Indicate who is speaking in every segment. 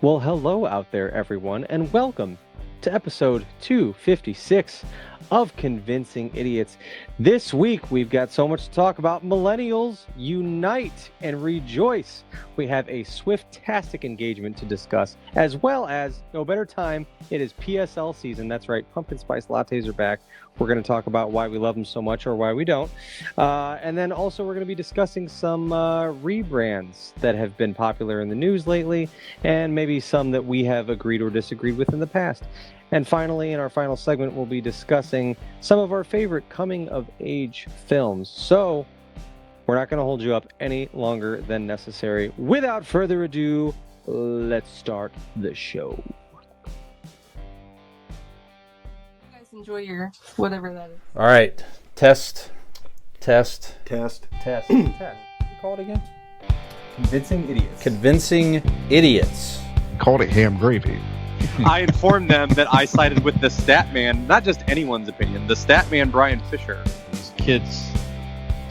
Speaker 1: Well, hello out there, everyone, and welcome to episode 256 of Convincing Idiots. This week, we've got so much to talk about. Millennials, unite and rejoice. We have a swift-tastic engagement to discuss, as well as, no better time, it is PSL season. That's right, pumpkin spice lattes are back. We're going to talk about why we love them so much or why we don't. And then also we're going to be discussing some rebrands that have been popular in the news lately, and maybe some that we have agreed or disagreed with in the past. And finally, in our final segment, we'll be discussing some of our favorite coming-of-age films. So we're not going to hold you up any longer than necessary. Without further ado, let's start the show.
Speaker 2: Enjoy your whatever that is.
Speaker 3: All right. Test.
Speaker 1: Test. Call it again. Convincing Idiots.
Speaker 3: Convincing Idiots.
Speaker 4: Called it ham gravy.
Speaker 5: I informed them that I sided with the stat man, not just anyone's opinion, the stat man Brian Fisher.
Speaker 6: These kids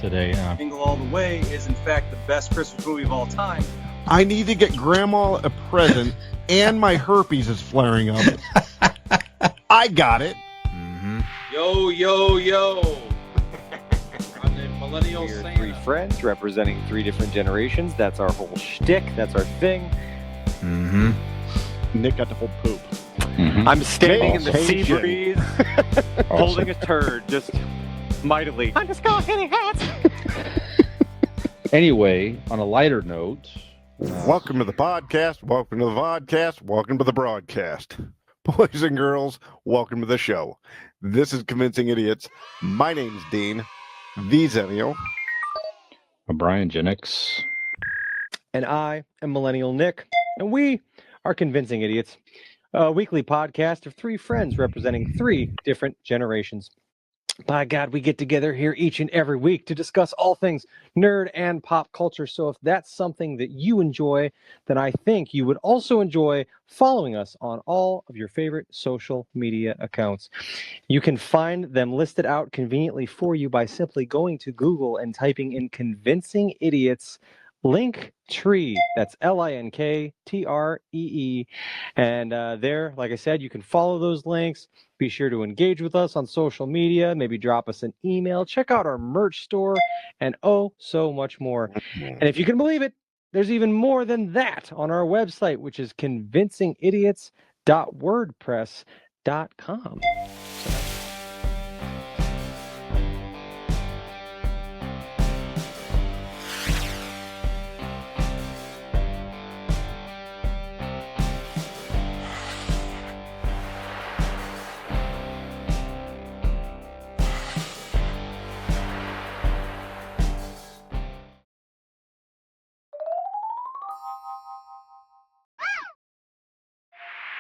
Speaker 6: today.
Speaker 5: Jingle All the Way is in fact the best Christmas movie of all time.
Speaker 4: I need to get Grandma a present, and my herpes is flaring up. I got it.
Speaker 3: Mm-hmm.
Speaker 5: Yo. I'm the millennial
Speaker 1: We're
Speaker 5: Santa.
Speaker 1: three friends representing three different generations. That's our whole shtick. That's our thing.
Speaker 3: Mm-hmm.
Speaker 4: Nick got to hold poop.
Speaker 6: Mm-hmm.
Speaker 5: I'm standing in the sea
Speaker 4: Awesome.
Speaker 5: breeze, holding a turd, just mightily. I'm just going hitting hats.
Speaker 6: Anyway, on a lighter note,
Speaker 4: Welcome to the podcast. Welcome to the vodcast. Welcome to the broadcast. Boys and girls, welcome to the show. This is Convincing Idiots. My name's Dean, the Zennial.
Speaker 6: Brian Genix.
Speaker 1: And I am Millennial Nick. And we are Convincing Idiots, a weekly podcast of three friends representing three different generations. By God, we get together here each and every week to discuss all things nerd and pop culture. So if that's something that you enjoy, then I think you would also enjoy following us on all of your favorite social media accounts. You can find them listed out conveniently for you by simply going to Google and typing in Convincing Idiots Linktree. That's Linktree. And there, like I said, you can follow those links. Be sure to engage with us on social media. Maybe drop us an email. Check out our merch store and oh, so much more. And if you can believe it, there's even more than that on our website, which is convincingidiots.wordpress.com.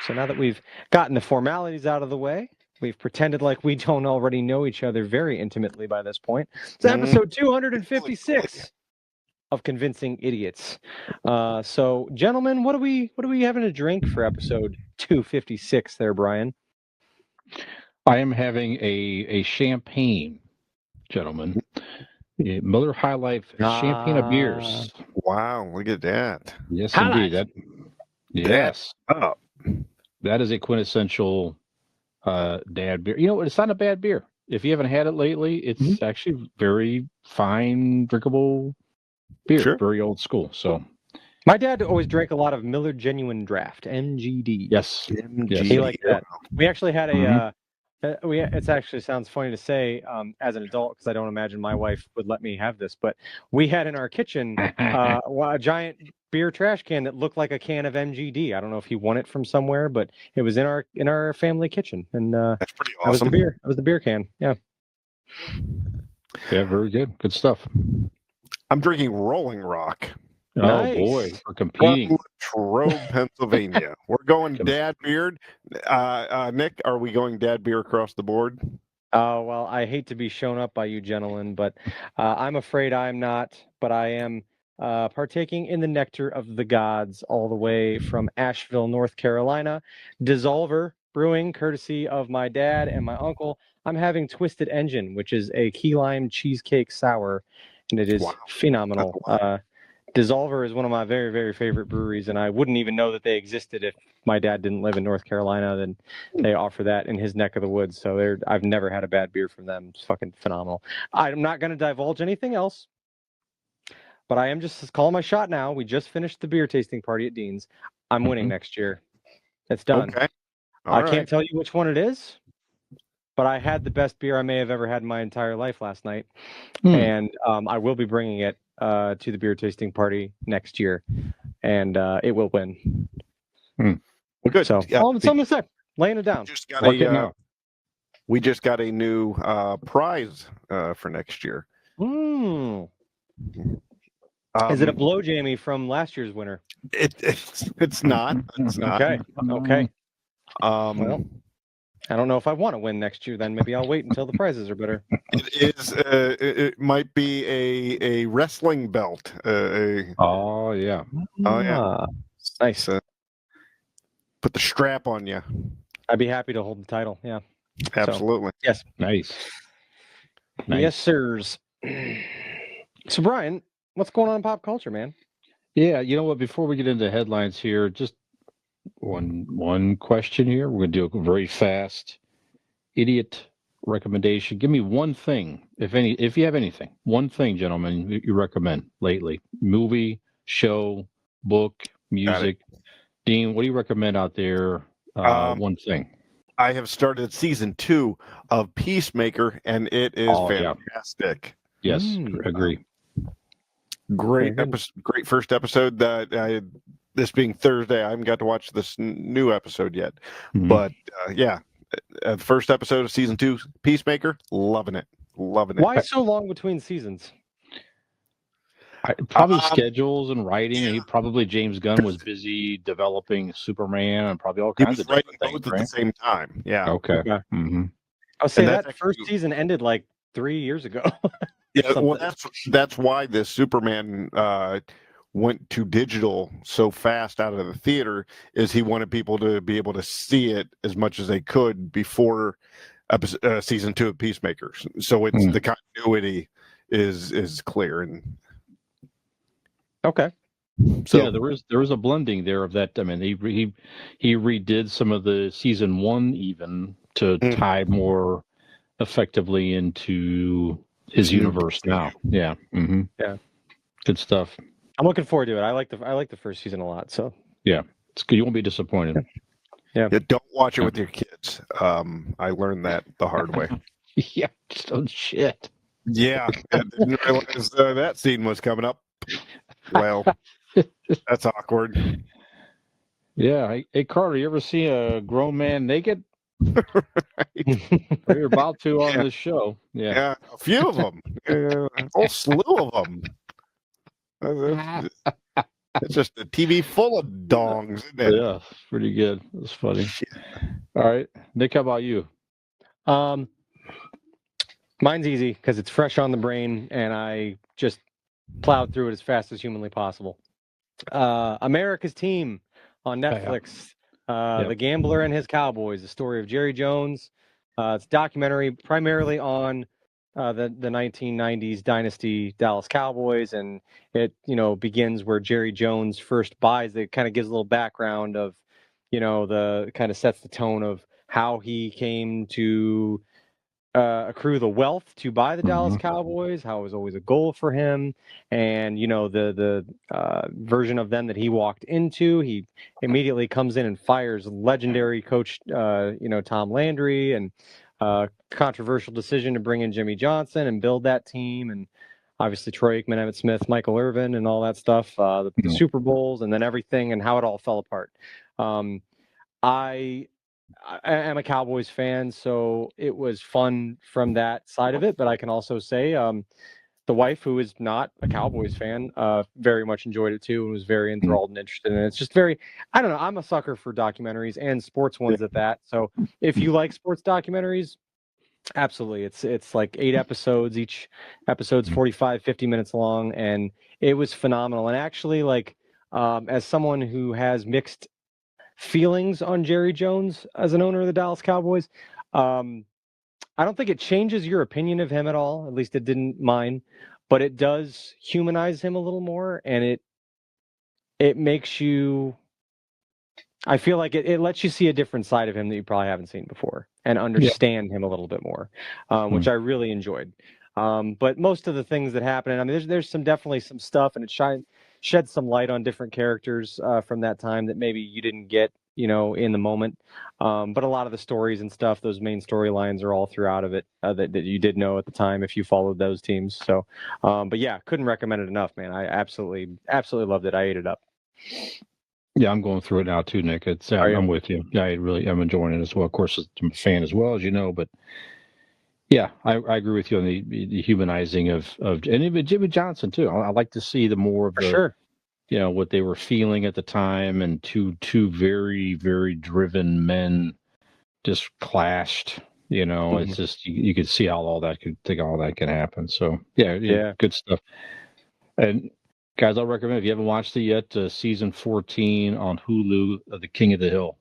Speaker 1: So now that we've gotten the formalities out of the way, we've pretended like we don't already know each other very intimately by this point. It's episode 256 of Convincing Idiots. So, gentlemen, what are we having to drink for episode 256 there, Brian?
Speaker 6: I am having a champagne, gentlemen. A Miller High Life champagne of beers.
Speaker 4: Wow, look at that.
Speaker 6: Yes,
Speaker 1: High
Speaker 6: indeed.
Speaker 1: Life.
Speaker 6: Yes.
Speaker 4: Oh,
Speaker 6: That is a quintessential dad beer. You know, it's not a bad beer. If you haven't had it lately, it's actually very fine, drinkable beer.
Speaker 4: Sure.
Speaker 6: Very old school. So,
Speaker 1: My dad always drank a lot of Miller Genuine Draft, MGD.
Speaker 6: yes. Yes.
Speaker 1: He liked that. We actually had a. It actually sounds funny to say as an adult because I don't imagine my wife would let me have this, but we had in our kitchen a giant beer trash can that looked like a can of MGD. I don't know if he won it from somewhere, but it was in our family kitchen, and
Speaker 4: that's pretty
Speaker 1: that was the
Speaker 4: awesome.
Speaker 1: beer. That was the beer can. Yeah.
Speaker 6: Yeah, very good. Good stuff.
Speaker 4: I'm drinking Rolling Rock.
Speaker 1: Nice.
Speaker 6: Oh, boy. We're competing.
Speaker 4: Latrobe, Pennsylvania. We're going Dad Beard. Nick, are we going Dad Beer across the board?
Speaker 1: Oh, well, I hate to be shown up by you gentlemen, but I'm afraid I'm not. But I am partaking in the nectar of the gods all the way from Asheville, North Carolina. Dissolver Brewing, courtesy of my dad and my uncle. I'm having Twisted Engine, which is a key lime cheesecake sour, and it is phenomenal. Dissolver is one of my very, very favorite breweries, and I wouldn't even know that they existed if my dad didn't live in North Carolina. Then they offer that in his neck of the woods. So I've never had a bad beer from them. It's fucking phenomenal. I'm not going to divulge anything else, but I am just calling my shot now. We just finished the beer tasting party at Dean's. I'm winning next year. It's done.
Speaker 4: Okay.
Speaker 1: I can't tell you which one it is, but I had the best beer I may have ever had in my entire life last night. And I will be bringing it to the beer tasting party next year, and it will win.
Speaker 4: Well, good.
Speaker 1: So
Speaker 4: Yeah,
Speaker 1: all I'm going to say, laying it down.
Speaker 4: We just got a new prize for next year.
Speaker 1: Is it a blow jammy from last year's winner?
Speaker 4: It's not. It's not.
Speaker 1: Okay. Well, I don't know if I want to win next year. Then maybe I'll wait until the prizes are better.
Speaker 4: It is. It might be a wrestling belt.
Speaker 3: Oh yeah.
Speaker 1: Nice.
Speaker 4: Put the strap on you.
Speaker 1: I'd be happy to hold the title. Yeah.
Speaker 4: Absolutely.
Speaker 1: So, yes.
Speaker 3: Nice.
Speaker 1: Yes, sirs. So, Brian, what's going on in pop culture, man?
Speaker 3: Yeah, you know what? Before we get into headlines here, just one question here. We're gonna do a very fast idiot recommendation. Give me one thing, if you have anything, one thing, gentlemen, you recommend lately. Movie, show, book, music. Dean, what do you recommend out there? One thing.
Speaker 4: I have started season 2 of Peacemaker, and it is fantastic.
Speaker 3: Yeah. Yes, agree.
Speaker 4: Great great first episode. This being Thursday, I haven't got to watch this new episode yet. But the first episode of season 2, Peacemaker, loving it.
Speaker 1: Why so long between seasons?
Speaker 3: Probably schedules and writing. Yeah. Probably James Gunn was busy developing Superman and probably all kinds of different things.
Speaker 4: Both at the same time. Yeah.
Speaker 3: Okay.
Speaker 1: I'll say that first season ended like 3 years ago.
Speaker 4: Yeah. Well, that's why this Superman went to digital so fast out of the theater. Is he wanted people to be able to see it as much as they could before season 2 of Peacemaker. So it's the continuity is clear and.
Speaker 1: Okay.
Speaker 3: So yeah, there was a blending there of that. I mean, he redid some of the season 1 even to tie more effectively into his universe now. Yeah.
Speaker 1: Yeah.
Speaker 3: Good stuff.
Speaker 1: I'm looking forward to it. I like the first season a lot. So
Speaker 3: yeah, it's good. You won't be disappointed.
Speaker 1: Yeah.
Speaker 4: Don't watch it with your kids. I learned that the hard way.
Speaker 3: Yeah. Oh shit.
Speaker 4: Yeah. I didn't realize that scene was coming up. Well, that's awkward.
Speaker 3: Yeah. Hey, Carter, you ever see a grown man naked? You're about to on this show. Yeah.
Speaker 4: A few of them. A whole slew of them. It's just a TV full of dongs, isn't it?
Speaker 3: Yeah, pretty good. That's funny. Shit. All right. Nick, how about you?
Speaker 1: Mine's easy because it's fresh on the brain and I just plowed through it as fast as humanly possible. America's Team on Netflix. The Gambler and His Cowboys, the story of Jerry Jones. It's a documentary primarily on the 1990s dynasty Dallas Cowboys, and it begins where Jerry Jones first buys. It kind of gives a little background of the kind of sets the tone of how he came to accrue the wealth to buy the Dallas Cowboys, how it was always a goal for him, and the version of them that he walked into. He immediately comes in and fires legendary coach Tom Landry, and controversial decision to bring in Jimmy Johnson and build that team, and obviously Troy Aikman, Emmitt Smith, Michael Irvin, and all that stuff, the Super Bowls, and then everything and how it all fell apart. I am a Cowboys fan, so it was fun from that side of it. But I can also say the wife, who is not a Cowboys fan, very much enjoyed it too and was very enthralled and interested in it. It's just very, I don't know, I'm a sucker for documentaries and sports ones at that. So if you like sports documentaries, absolutely. It's like 8 episodes. Each episode's 45, 50 minutes long, and it was phenomenal. And actually, like, as someone who has mixed feelings on Jerry Jones as an owner of the Dallas Cowboys, I don't think it changes your opinion of him at all. At least it didn't mine, but it does humanize him a little more, and it it makes you. I feel like it lets you see a different side of him that you probably haven't seen before and understand him a little bit more, which I really enjoyed. But most of the things that happen, and I mean, there's definitely some stuff, and it sheds some light on different characters from that time that maybe you didn't get, in the moment. But a lot of the stories and stuff, those main storylines are all throughout of it that you did know at the time if you followed those teams. So, but yeah, couldn't recommend it enough, man. I absolutely loved it. I ate it up.
Speaker 3: Yeah, I'm going through it now too, Nick. I'm with you. Yeah, I'm enjoying it as well. Of course, I'm a fan as well, as you know, but yeah, I agree with you on the humanizing of and even Jimmy Johnson too. I like to see the more of
Speaker 1: For
Speaker 3: the
Speaker 1: sure.
Speaker 3: what they were feeling at the time, and two very, very driven men just clashed. It's just you could see how all that can happen. So yeah, good stuff. And guys, I'll recommend if you haven't watched it yet, season 14 on Hulu of The King of the Hill.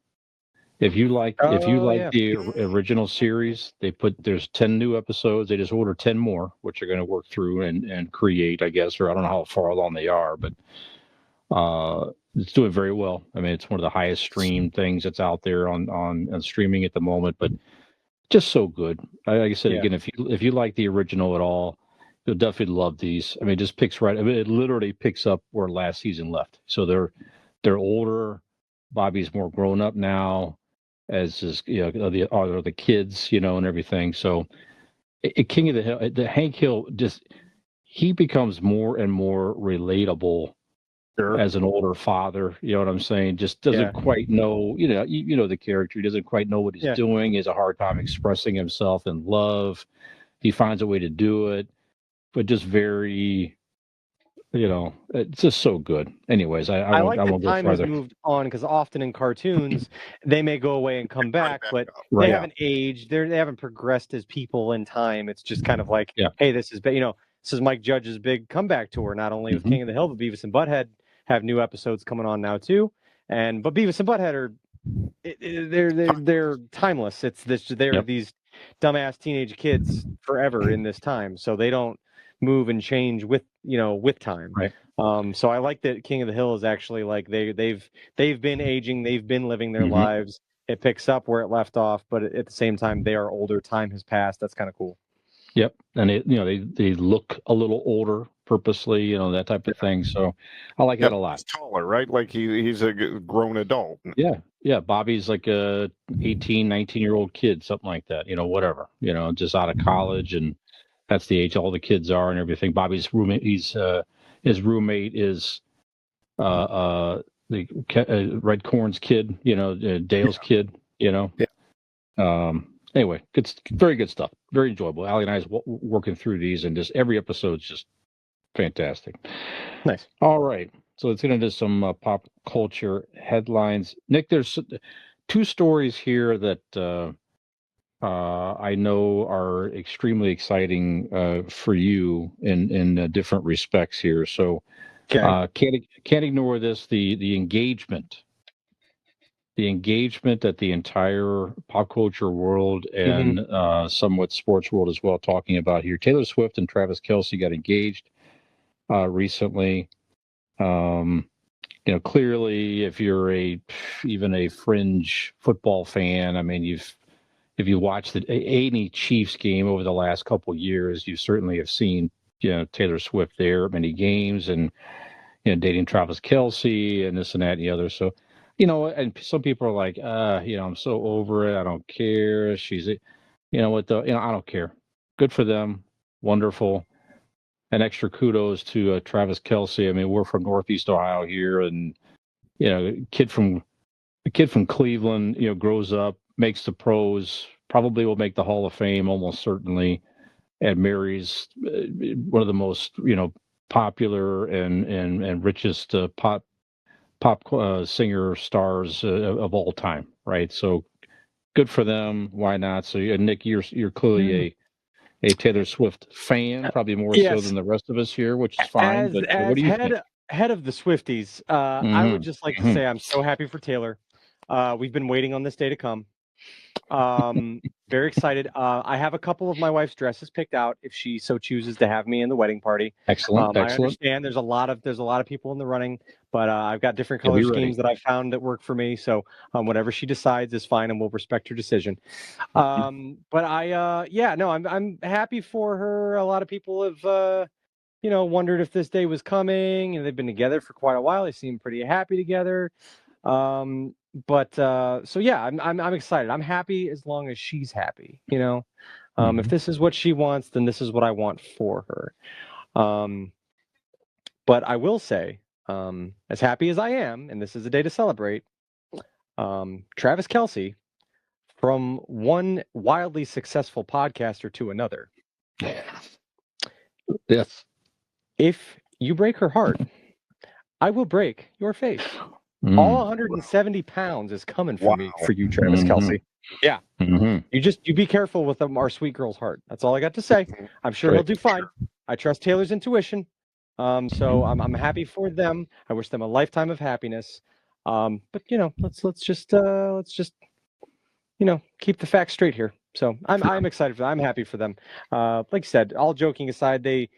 Speaker 3: If you like the original series, there's 10 new episodes. They just ordered 10 more, which they're going to work through and create, I guess, or I don't know how far along they are, but it's doing very well. I mean, it's one of the highest streamed things that's out there on streaming at the moment, but just so good. Like I said, again, if you like the original at all, you'll definitely love these. I mean, it just picks right. I mean, it literally picks up where last season left. So they're older. Bobby's more grown up now, as is the kids, and everything. So, King of the Hill, the Hank Hill, he becomes more and more relatable as an older father. You know what I'm saying? Just doesn't quite know. You know the character. He doesn't quite know what he's doing. He has a hard time expressing himself in love. He finds a way to do it, but just very. It's just so good. Anyways, I won't
Speaker 1: like
Speaker 3: go
Speaker 1: that time has
Speaker 3: further.
Speaker 1: moved on because often in cartoons they may go away and come back, but
Speaker 3: Right.
Speaker 1: they haven't aged. They haven't progressed as people in time. It's just kind of like, hey, this is Mike Judge's big comeback tour. Not only with King of the Hill, but Beavis and Butthead have new episodes coming on now too. But Beavis and Butthead are they're timeless. They're these dumbass teenage kids forever in this time, so they don't move and change with time.
Speaker 3: Right.
Speaker 1: So I like that King of the Hill is actually like they've been aging, they've been living their lives. It picks up where it left off, but at the same time they are older. Time has passed. That's kind of cool.
Speaker 3: Yep, and they look a little older purposely, that type of thing. So I like that a lot.
Speaker 4: He's taller, right? Like he's a grown adult.
Speaker 3: Yeah. Bobby's like a 18, 19-year-old kid, something like that. Whatever. Just out of college, and that's the age all the kids are and everything. Bobby's roommate, his roommate is the Red Corn's kid. Dale's kid. Anyway, very good stuff. Very enjoyable. Allie and I is working through these, and just every episode's just fantastic.
Speaker 1: Nice.
Speaker 3: All right, so let's get into some pop culture headlines. Nick, there's two stories here that I know are extremely exciting for you in different respects here. So can't ignore this. The engagement that the entire pop culture world and somewhat sports world as well talking about here. Taylor Swift and Travis Kelce got engaged recently. Clearly, if you're even a fringe football fan, I mean, if you watch any Chiefs game over the last couple of years, you certainly have seen Taylor Swift there at many games, and dating Travis Kelce and this and that and the other. So. And some people are like, I'm so over it. I don't care. She's, I don't care. Good for them. Wonderful. And extra kudos to Travis Kelce. I mean, we're from Northeast Ohio here, and a kid from Cleveland, grows up, makes the pros, probably will make the Hall of Fame, almost certainly, and marries one of the most popular and richest pop singer stars of all time, right? So good for them. Why not? So Nick, you're clearly a Taylor Swift fan, probably more so than the rest of us here, which is fine. But what do you think?
Speaker 1: Head of the Swifties, I would just like to say I'm so happy for Taylor. We've been waiting on this day to come. Very excited. I have a couple of my wife's dresses picked out if she so chooses to have me in the wedding party.
Speaker 3: Excellent.
Speaker 1: I
Speaker 3: Excellent.
Speaker 1: understand there's a lot of people in the running, but I've got different
Speaker 3: You'll
Speaker 1: color
Speaker 3: be ready.
Speaker 1: schemes that I found that work for me. So whatever she decides is fine, and we'll respect her decision. But I'm happy for her. A lot of people have wondered if this day was coming, and they've been together for quite a while. They seem pretty happy together. I'm excited. I'm happy as long as she's happy. If this is what she wants, then this is what I want for her. But I will say, as happy as I am, and this is a day to celebrate, Travis Kelce, from one wildly successful podcaster to another.
Speaker 3: Yes.
Speaker 1: If you break her heart, I will break your face.
Speaker 3: Mm.
Speaker 1: All 170 pounds is coming for me, for you, Travis Kelce. Yeah. You be careful with our sweet girl's heart. That's all I got to say. I'm sure he'll do fine. I trust Taylor's intuition. So I'm happy for them. I wish them a lifetime of happiness. But let's just keep the facts straight here. So I'm excited for them. I'm happy for them. Like you said, all joking aside, they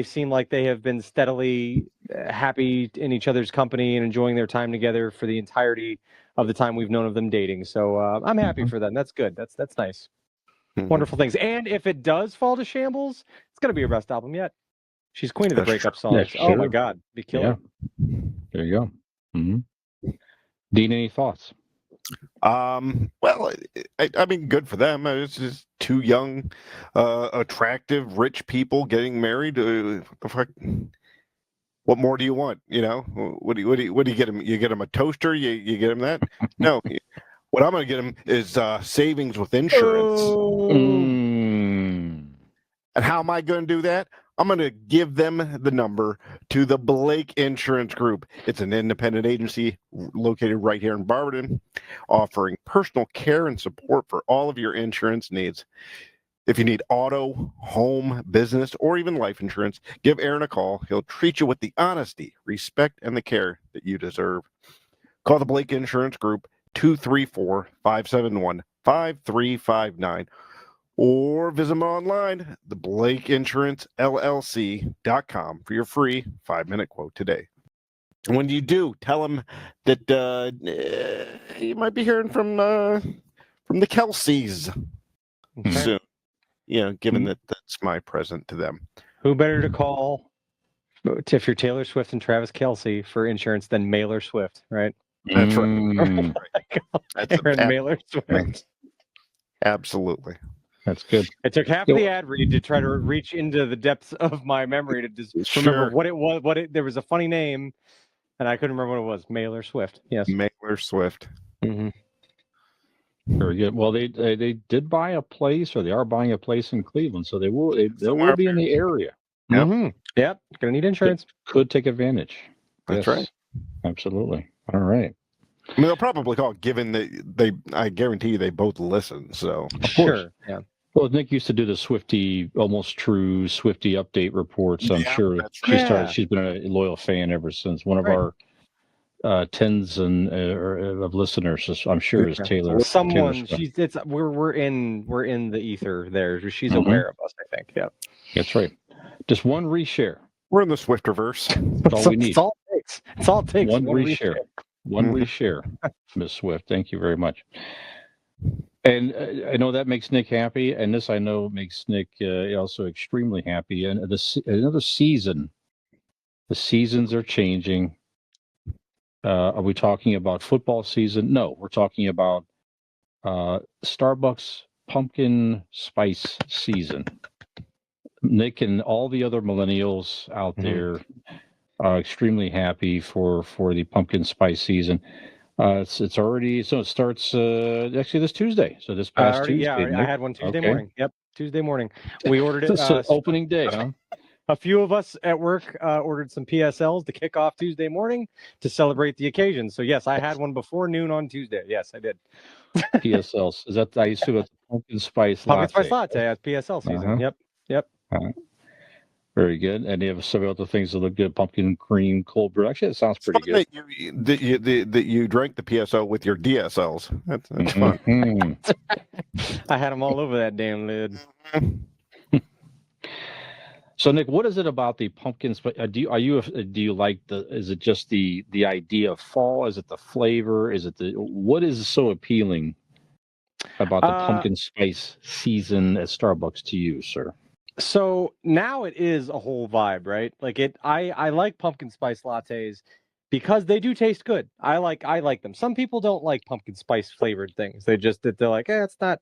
Speaker 1: seem like they have been steadily happy in each other's company and enjoying their time together for the entirety of the time we've known of them dating. So I'm happy for them. That's good. That's nice. Wonderful things. And if it does fall to shambles, it's going to be her best album yet. She's queen of the breakup songs. Oh my God, be killer.
Speaker 3: Yeah. There you go. Dean, any thoughts?
Speaker 4: Well, I mean, good for them. It's just two young, attractive, rich people getting married. What more do you want? What do you get them? You get them a toaster? You get them that? No. What I'm going to get them is savings with insurance. And how am I going to do that? I'm going to give them the number to the Blake Insurance Group. It's an independent agency located right here in Barberton, offering personal care and support for all of your insurance needs. If you need auto, home, business, or even life insurance, give Aaron a call. He'll treat you with the honesty, respect, and the care that you deserve. Call the Blake Insurance Group, 234-571-5359. Or visit them online, theblakeinsurancellc.com, for your free 5-minute quote today. And when you do, tell them that you might be hearing from the Kelces soon. Given that that's my present to them.
Speaker 1: Who better to call if you're Taylor Swift and Travis Kelce for insurance than Mailer Swift, right?
Speaker 4: That's right.
Speaker 1: That's Mailer Swift.
Speaker 4: Absolutely.
Speaker 3: That's good.
Speaker 1: It took half of the ad read to try to reach into the depths of my memory to just remember what it was. There was a funny name, and I couldn't remember what it was. Mailer Swift. Yes.
Speaker 4: Mailer Swift.
Speaker 3: Very good. Well, they did buy a place, or they are buying a place in Cleveland, so they will be in the area.
Speaker 1: Yep. Gonna need insurance.
Speaker 3: Could take advantage.
Speaker 4: That's right.
Speaker 3: Absolutely. All right.
Speaker 4: I mean, they'll probably call, given that I guarantee you they both listen. So
Speaker 1: sure. Yeah.
Speaker 3: Well, Nick used to do the Swifty, almost true Swifty update reports. I'm sure she's been a loyal fan ever since. One of our tens of listeners, I'm sure, is Taylor.
Speaker 1: Someone we're in the ether there. She's aware of us, I think. Yeah.
Speaker 3: That's right. Just one reshare.
Speaker 4: We're in the Swifterverse.
Speaker 3: That's all we need.
Speaker 1: It's all it takes.
Speaker 3: One reshare. One reshare, Miss Swift. Thank you very much. And I know that makes Nick happy, and this I know makes Nick also extremely happy. And another season. The seasons are changing. Are we talking about football season? No, we're talking about Starbucks pumpkin spice season. Nick and all the other millennials out there are extremely happy for the pumpkin spice season. It's already, so it starts actually this Tuesday. So this past Tuesday.
Speaker 1: Yeah, I had one Tuesday morning. Yep, Tuesday morning. We ordered it.
Speaker 3: So opening day, huh?
Speaker 1: A few of us at work ordered some PSLs to kick off Tuesday morning to celebrate the occasion. So yes, I had one before noon on Tuesday. Yes, I did.
Speaker 3: PSLs. Is that, I assume it's pumpkin spice latte?
Speaker 1: Pumpkin spice latte. That's PSL season. Yep.
Speaker 3: Very
Speaker 6: Very good. And you have several other things that look good. Pumpkin cream, cold brew. Actually, that sounds
Speaker 4: It's
Speaker 6: pretty
Speaker 4: fun
Speaker 6: good.
Speaker 4: that you drank the PSO with your DSLs. That's fun.
Speaker 6: Mhm.
Speaker 1: I had them all over that damn lid.
Speaker 6: So, Nick, what is it about the pumpkin spice? Do you like the? Is it just the idea of fall? Is it the flavor? Is it the what is so appealing about the
Speaker 1: Uh,
Speaker 6: pumpkin spice season at Starbucks to you, sir?
Speaker 1: so now it is a whole vibe, right? Like I like pumpkin spice lattes because they do taste good. I like them. Some people don't like pumpkin spice flavored things. They're like, it's not,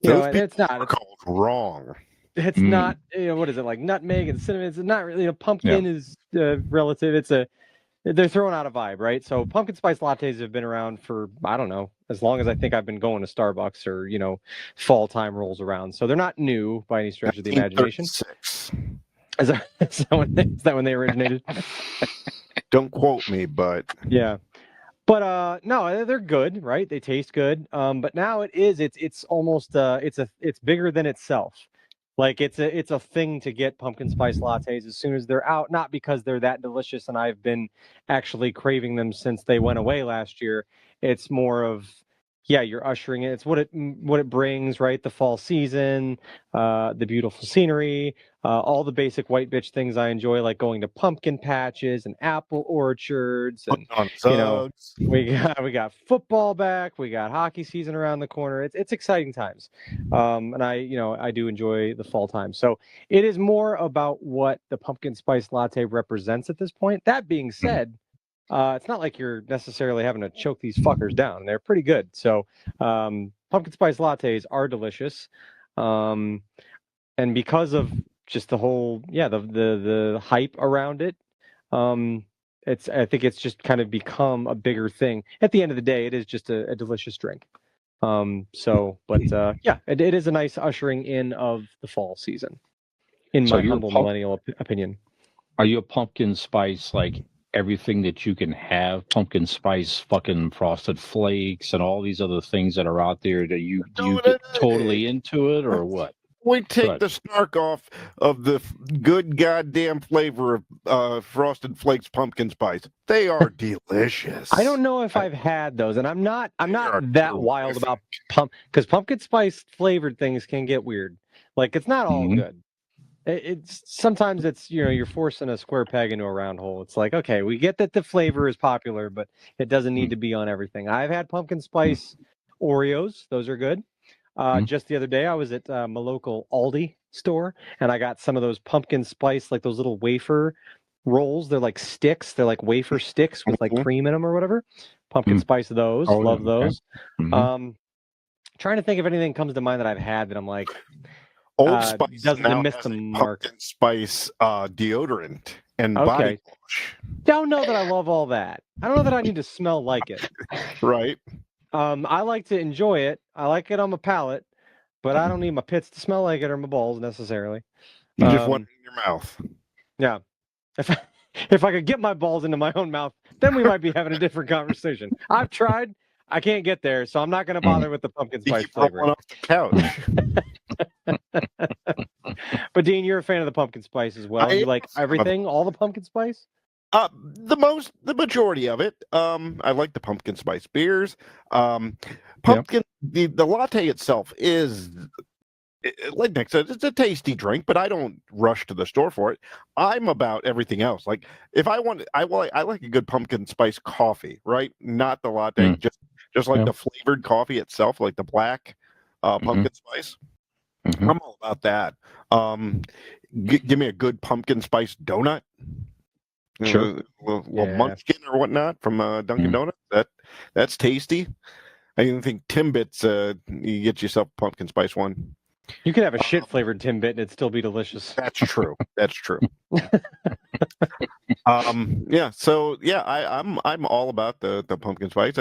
Speaker 4: Those
Speaker 1: it's
Speaker 4: people
Speaker 1: not.
Speaker 4: are called wrong.
Speaker 1: It's not, what is it, like nutmeg and cinnamon? It's not really,
Speaker 6: Yeah.
Speaker 1: pumpkin is relative. They're throwing out a vibe, right? So pumpkin spice lattes have been around for, I don't know, as long as I think I've been going to Starbucks or, fall time rolls around. So they're not new by any stretch of the imagination.
Speaker 4: 1936.
Speaker 1: Is that when they originated?
Speaker 4: Don't quote me, but
Speaker 1: Yeah. But no, they're good, right? They taste good. But now it's almost it's bigger than itself. Like it's a thing to get pumpkin spice lattes as soon as they're out, not because they're that delicious and I've been actually craving them since they went away last year. It's more of, yeah, you're ushering it. It's what it brings, right? The fall season, the beautiful scenery, all the basic white bitch things I enjoy, like going to pumpkin patches and apple orchards, and
Speaker 4: on
Speaker 1: you know,
Speaker 4: Suggs.
Speaker 1: we got football back, we got hockey season around the corner. It's exciting times, and I do enjoy the fall time. So it is more about what the pumpkin spice latte represents at this point. That being said, it's not like you're necessarily having to choke these fuckers down. They're pretty good. So pumpkin spice lattes are delicious, um, and because of just the whole, the hype around it, um, I think it's just kind of become a bigger thing. At the end of the day, it is just a delicious drink. It is a nice ushering in of the fall season, in
Speaker 6: So
Speaker 1: my humble millennial opinion.
Speaker 6: are you a pumpkin spice like everything that you can have? Pumpkin spice, fucking frosted flakes, and all these other things that are out there. Do you
Speaker 4: No,
Speaker 6: get totally into it or what?
Speaker 4: we take
Speaker 6: Good.
Speaker 4: the snark off of the good goddamn flavor of Frosted Flakes pumpkin spice. They are delicious.
Speaker 1: I don't know if I've had those, and I'm not
Speaker 4: They are
Speaker 1: that wild
Speaker 4: terrific.
Speaker 1: about because pumpkin spice flavored things can get weird. Like it's not all
Speaker 6: Mhm.
Speaker 1: good. It's sometimes it's you're forcing a square peg into a round hole. It's like, okay, we get that the flavor is popular, but it doesn't need to be on everything. I've had pumpkin spice Oreos; those are good. Just the other day, I was at my local Aldi store, and I got some of those pumpkin spice, like those little wafer rolls. They're like sticks. They're like wafer sticks with like
Speaker 4: Mhm.
Speaker 1: cream in them or whatever. Pumpkin
Speaker 6: Mm.
Speaker 1: spice those.
Speaker 6: Oh,
Speaker 1: Love
Speaker 6: yeah, okay.
Speaker 1: those.
Speaker 6: Mhm.
Speaker 1: Trying to think if anything comes to mind that I've had that I'm like,
Speaker 4: Old Spice
Speaker 1: doesn't
Speaker 4: now
Speaker 1: miss
Speaker 4: has
Speaker 1: the
Speaker 4: a
Speaker 1: mark.
Speaker 4: pumpkin spice deodorant and body
Speaker 1: Okay.
Speaker 4: wash.
Speaker 1: Don't know that I love all that. I don't know that I need to smell like it.
Speaker 4: Right?
Speaker 1: I like to enjoy it. I like it on my palate, but I don't need my pits to smell like it or my balls necessarily.
Speaker 4: You just want
Speaker 1: Um,
Speaker 4: it in your mouth.
Speaker 1: yeah. If if I could get my balls into my own mouth, then we might be having a different conversation. I've tried. I can't get there, so I'm not going to bother with the pumpkin
Speaker 4: You
Speaker 1: spice
Speaker 4: keep rolling
Speaker 1: flavoring.
Speaker 4: off the couch.
Speaker 1: But Dean, you're a fan of the pumpkin spice as well.
Speaker 4: I
Speaker 1: You
Speaker 4: am
Speaker 1: like
Speaker 4: a fan of
Speaker 1: everything, all the pumpkin spice?
Speaker 4: the majority of it. I like the pumpkin spice beers. Pumpkin, the latte itself is, like Nick said, it's a tasty drink, but I don't rush to the store for it. I'm about everything else. Like if I want, I like a good pumpkin spice coffee, right? Not the latte, just like
Speaker 6: Yeah.
Speaker 4: the flavored coffee itself, like the black pumpkin spice.
Speaker 6: Mhm.
Speaker 4: I'm all about that. Give me a good pumpkin spice donut.
Speaker 6: Sure.
Speaker 4: Little
Speaker 1: Yeah.
Speaker 4: munchkin or whatnot from Dunkin' Donuts. That's tasty. I even think Timbits. You get yourself a pumpkin spice one.
Speaker 1: You could have a shit flavored Timbit and it'd still be delicious.
Speaker 4: That's true. That's true. Yeah. So yeah, I'm all about the pumpkin spice.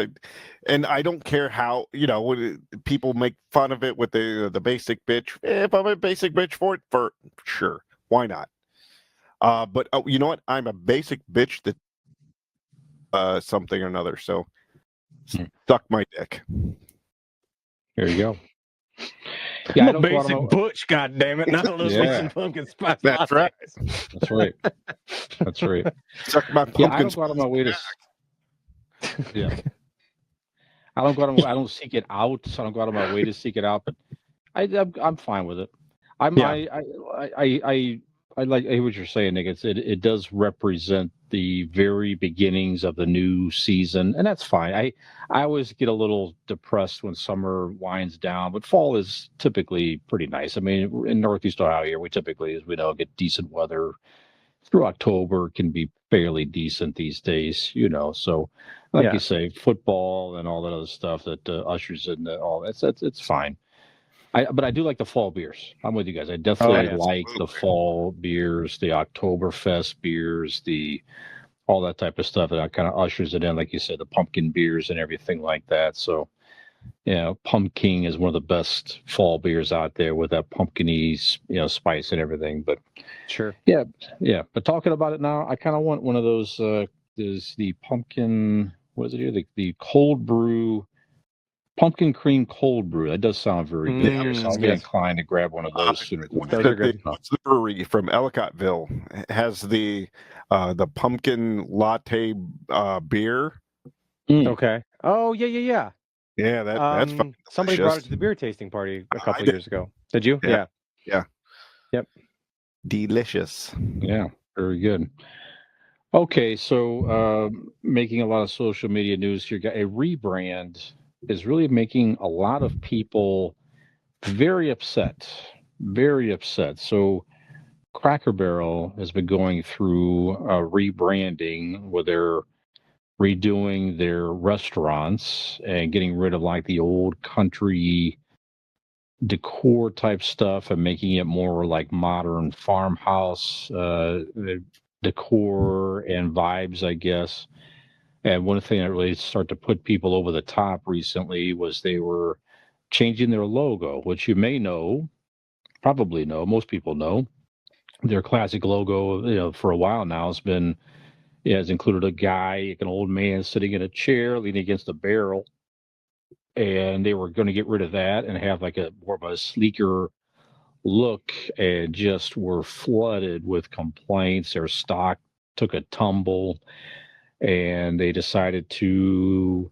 Speaker 4: And I don't care how when people make fun of it with the basic bitch. If I'm a basic bitch for it, for sure, why not? But you know what? I'm a basic bitch that something or another. So suck my dick.
Speaker 6: There you go.
Speaker 3: Yeah,
Speaker 1: I'm
Speaker 3: I
Speaker 1: a
Speaker 3: don't go out
Speaker 1: basic
Speaker 3: on my,
Speaker 1: butch, goddammit, not a
Speaker 3: Yeah.
Speaker 1: and pumpkin spice
Speaker 4: That's
Speaker 1: latte.
Speaker 4: right.
Speaker 3: That's right. That's right.
Speaker 4: Suck my
Speaker 3: Yeah, I
Speaker 4: pumpkin
Speaker 3: don't go out of my way to. Yeah, I don't seek it out. So I don't go out of my way to seek it out. But I'm fine with it. I'm
Speaker 1: Yeah.
Speaker 3: I like I hear what you're saying, Nick. It does represent the very beginnings of the new season, and that's fine. I always get a little depressed when summer winds down, but fall is typically pretty nice. I mean, in Northeast Ohio here, we typically, as we know, get decent weather through October. Can be fairly decent these days, So, like you
Speaker 1: Yeah.
Speaker 3: say, football and all that other stuff that ushers in all that's it's fine. But I do like the fall beers. I'm with you guys. I
Speaker 1: Oh,
Speaker 3: definitely
Speaker 1: yeah.
Speaker 3: like the fall beers, the Oktoberfest beers, the all that type of stuff that kind of ushers it in, like you said, the pumpkin beers and everything like that. So, Pumpkin is one of the best fall beers out there with that pumpkin-y, spice and everything. But
Speaker 1: Sure.
Speaker 3: yeah, yeah. But talking about it now, I kind of want one of those. Is the pumpkin? What is it here? The cold brew. Pumpkin cream cold brew. That does sound very good here. So I'll be
Speaker 1: Yes.
Speaker 3: inclined to grab one of those sooner than
Speaker 4: What's
Speaker 1: Those
Speaker 3: later.
Speaker 1: are good.
Speaker 4: what's the brewery from Ellicottville? It has the pumpkin latte beer.
Speaker 1: Okay. Oh, yeah, yeah, yeah.
Speaker 4: Yeah, that's fucking
Speaker 1: Somebody brought it
Speaker 4: delicious.
Speaker 1: to the beer tasting party a
Speaker 4: I
Speaker 1: couple
Speaker 4: did.
Speaker 1: years ago. Did you?
Speaker 4: Yeah. Yeah.
Speaker 1: Yep.
Speaker 4: Delicious.
Speaker 3: Yeah, very good. Okay, so making a lot of social media news here. A rebrand is really making a lot of people very upset. Very upset. So Cracker Barrel has been going through rebranding where they're redoing their restaurants and getting rid of like the old country decor type stuff and making it more like modern farmhouse decor and vibes, I guess. And one thing that really started to put people over the top recently was they were changing their logo, which you may know, probably know, most people know. Their classic logo, for a while now has included a guy, like an old man sitting in a chair leaning against a barrel. And they were going to get rid of that and have like a more of a sleeker look, and just were flooded with complaints. Their stock took a tumble, and they decided to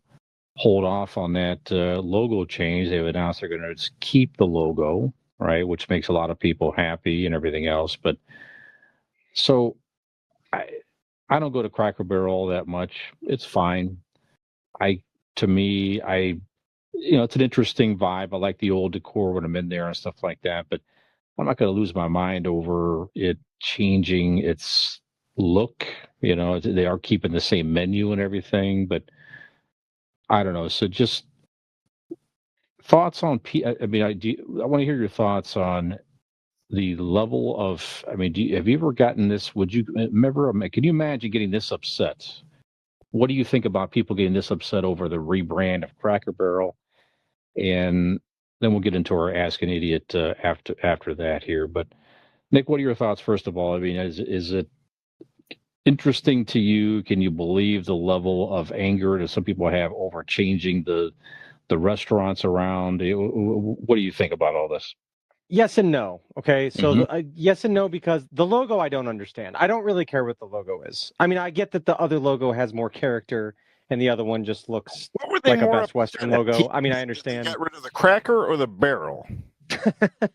Speaker 3: hold off on that logo change. They've announced they're going to keep the logo, right, which makes a lot of people happy and everything else. But so I I don't go to Cracker Barrel all that much. It's fine. I to me, it's an interesting vibe. I like the old decor when I'm in there and stuff like that. But I'm not going to lose my mind over it changing its look. They are keeping the same menu and everything, but I don't know. So just thoughts on I mean, I want to hear your thoughts on the level of. I mean, have you ever gotten this? Would you remember? Can you imagine getting this upset? What do you think about people getting this upset over the rebrand of Cracker Barrel? And then we'll get into our Ask an Idiot after that here. But Nick, what are your thoughts first of all? I mean, is it interesting to you? Can you believe the level of anger that some people have over changing the restaurants around? What do you think about all this?
Speaker 1: Yes and no. Okay. So
Speaker 3: Mhm.
Speaker 1: yes and no, because the logo I don't understand. I don't really care what the logo is. I mean, I get that the other logo has more character and the other one just looks
Speaker 4: What were they
Speaker 1: like a
Speaker 4: more
Speaker 1: Best Western
Speaker 4: upset at?
Speaker 1: logo. I mean, I
Speaker 4: They
Speaker 1: understand.
Speaker 4: got rid of the cracker or the barrel?
Speaker 1: But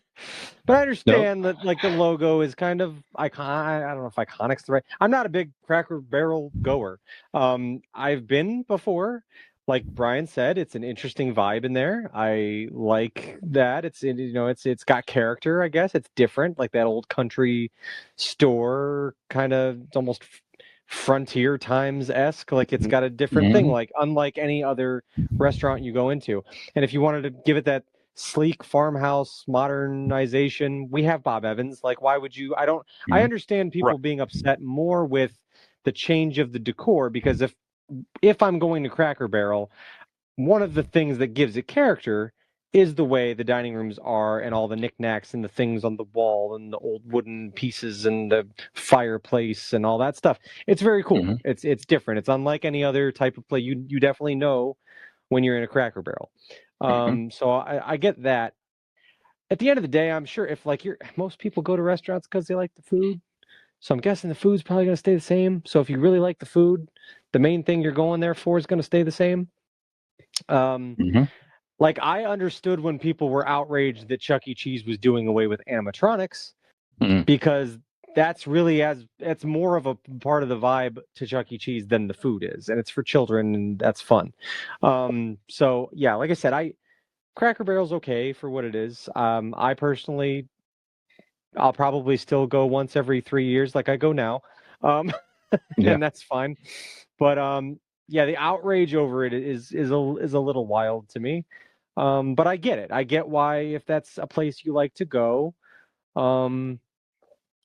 Speaker 1: I understand that like the logo is kind of icon. I don't know if iconic's the right. I'm not a big Cracker Barrel goer. I've been before. Like Brian said, it's an interesting vibe in there. I like that. It's got character. I guess it's different, like that old country store kind of. It's almost frontier times esque. Like it's got a different thing.
Speaker 3: Mhm.
Speaker 1: Like unlike any other restaurant you go into. And if you wanted to give it that sleek farmhouse modernization, we have Bob Evans. Like, why would you? I
Speaker 3: Mhm.
Speaker 1: understand people
Speaker 4: Right.
Speaker 1: being upset more with the change of the decor, because if I'm going to Cracker Barrel, one of the things that gives it character is the way the dining rooms are and all the knickknacks and the things on the wall and the old wooden pieces and the fireplace and all that stuff. It's very cool.
Speaker 3: Mhm.
Speaker 1: It's different. It's unlike any other type of play. You definitely know when you're in a Cracker Barrel.
Speaker 3: Mhm.
Speaker 1: So I get that. at the end of the day, I'm sure if like most people go to restaurants because they like the food. So I'm guessing the food's probably going to stay the same. So if you really like the food, the main thing you're going there for is going to stay the same.
Speaker 3: Mhm.
Speaker 1: Like I understood when people were outraged that Chuck E. Cheese was doing away with animatronics
Speaker 3: Mhm.
Speaker 1: because that's really it's more of a part of the vibe to Chuck E. Cheese than the food is, and it's for children and that's fun. So yeah, like I said, Cracker Barrel's okay for what it is. I personally, I'll probably still go once every 3 years, like I go now,
Speaker 3: Yeah.
Speaker 1: and that's fine. But yeah, the outrage over it is a little wild to me. But I get it. I get why if that's a place you like to go, um,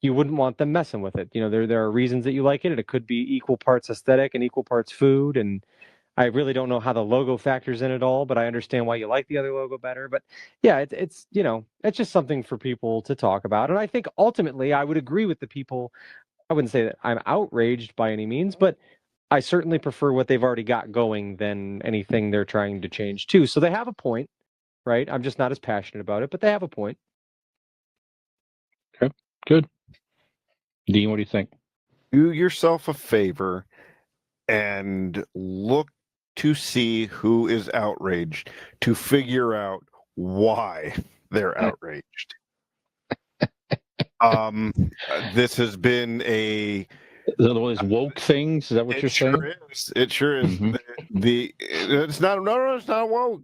Speaker 1: you wouldn't want them messing with it. You know, there are reasons that you like it, and it could be equal parts aesthetic and equal parts food. And I really don't know how the logo factors in at all, but I understand why you like the other logo better. But yeah, it's it's just something for people to talk about. And I think ultimately I would agree with the people. I wouldn't say that I'm outraged by any means, but I certainly prefer what they've already got going than anything they're trying to change too. So they have a point, right? I'm just not as passionate about it, but they have a point.
Speaker 3: Okay. Good. Dean, what do you think?
Speaker 4: Do yourself a favor and look to see who is outraged to figure out why they're outraged. This has been
Speaker 3: Is that one of those woke things? Is that what you're saying?
Speaker 4: It sure is.
Speaker 3: Mhm.
Speaker 4: It's not. No, it's not woke.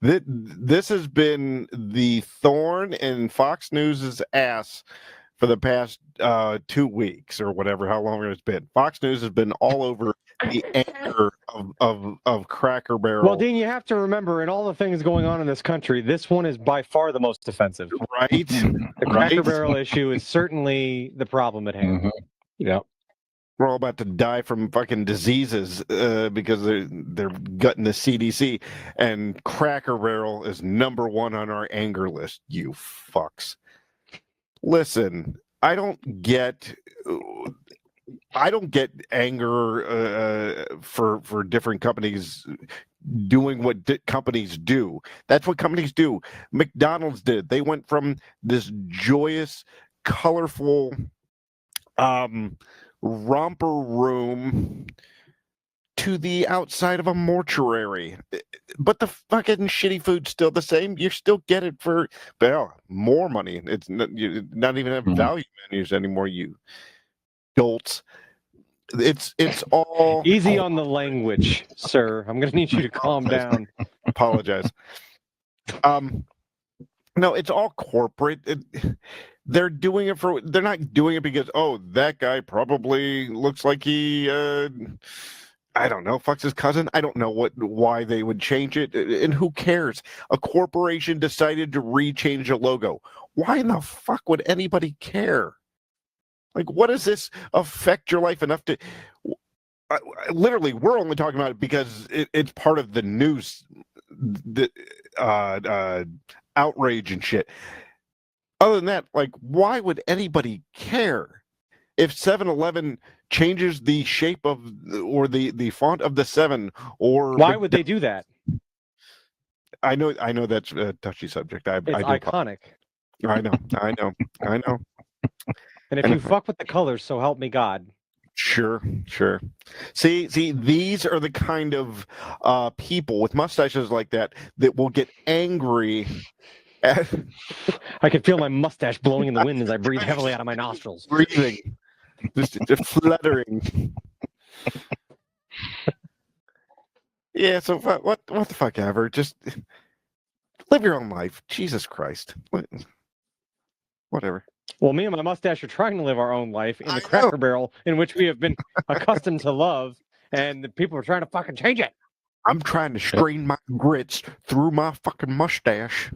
Speaker 4: This has been the thorn in Fox News's ass for the past 2 weeks or whatever, how long it's been. Fox News has been all over the anger of Cracker Barrel.
Speaker 1: Well, Dean, you have to remember, in all the things going on in this country, this one is by far the most offensive.
Speaker 4: Right?
Speaker 1: The Cracker Barrel issue is certainly the problem at hand.
Speaker 3: Mhm. Yeah.
Speaker 4: We're all about to die from fucking diseases because they're gutting the CDC, and Cracker Barrel is number one on our anger list. You fucks. Listen, I don't get anger for different companies doing what companies do. That's what companies do. McDonald's did. They went from this joyous, colorful romper room to the outside of a mortuary. But the fucking shitty food's still the same. You still get it for more money. It's not even have value menus anymore, you dolts. It's all
Speaker 1: Easy on the language, sir. I'm going to need you to calm down.
Speaker 4: Apologize. No, it's all corporate. They're doing it for. They're not doing it because that guy probably looks like he. I don't know. Fucks his cousin. I don't know why they would change it, and who cares? A corporation decided to rechange a logo. Why in the fuck would anybody care? Like, what does this affect your life enough to? Literally, we're only talking about it because it's part of the news, the outrage and shit. Other than that, like, why would anybody care if 7-Eleven changes the shape of or the font of the 7? Or
Speaker 1: why would they do that?
Speaker 4: I know that's a touchy subject.
Speaker 1: It's iconic.
Speaker 4: I know.
Speaker 1: And if you fuck with the colors, so help me God.
Speaker 4: Sure. See, these are the kind of people with mustaches like that will get angry.
Speaker 1: I can feel my mustache blowing in the wind as I breathe heavily out of my nostrils.
Speaker 4: Breathing, just fluttering. Yeah. So what the fuck ever? Just live your own life. Jesus Christ. Whatever.
Speaker 1: Well, me and my mustache are trying to live our own life in the Cracker Barrel in which we have been accustomed to love, and the people are trying to fucking change it.
Speaker 4: I'm trying to strain my grits through my fucking mustache.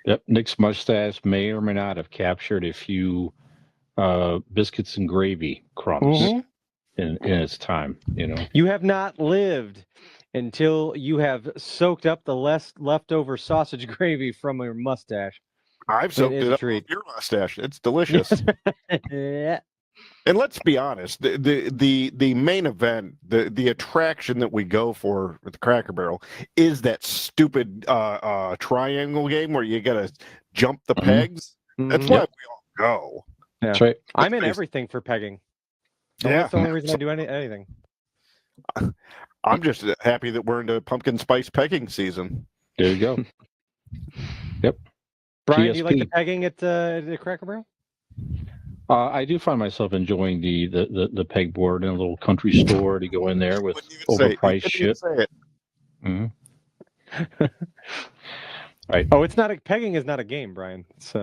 Speaker 3: Yep. Nick's mustache may or may not have captured a few biscuits and gravy crumbs in its time. You know,
Speaker 1: you have not lived until you have soaked up the leftover sausage gravy from your mustache.
Speaker 4: I've soaked it up with your mustache. It's delicious.
Speaker 1: Yeah.
Speaker 4: And let's be honest, the main event, the attraction that we go for with the Cracker Barrel is that stupid triangle game where you gotta jump the pegs. That's why we all go.
Speaker 1: Yeah.
Speaker 6: That's right.
Speaker 1: I'm in everything for pegging.
Speaker 4: Yeah,
Speaker 1: That's the only reason I do anything.
Speaker 4: I'm just happy that we're into pumpkin spice pegging season.
Speaker 6: There you go. Yep.
Speaker 1: Brian, do you like the
Speaker 6: PSP.
Speaker 1: pegging at the Cracker Barrel?
Speaker 6: I do find myself enjoying the pegboard in a little country store to go in there with
Speaker 4: Wouldn't even say it.
Speaker 6: overpriced
Speaker 4: You couldn't even
Speaker 6: shit.
Speaker 4: say it.
Speaker 6: Mm-hmm. Right.
Speaker 1: Oh, it's not pegging is not a game, Brian. It's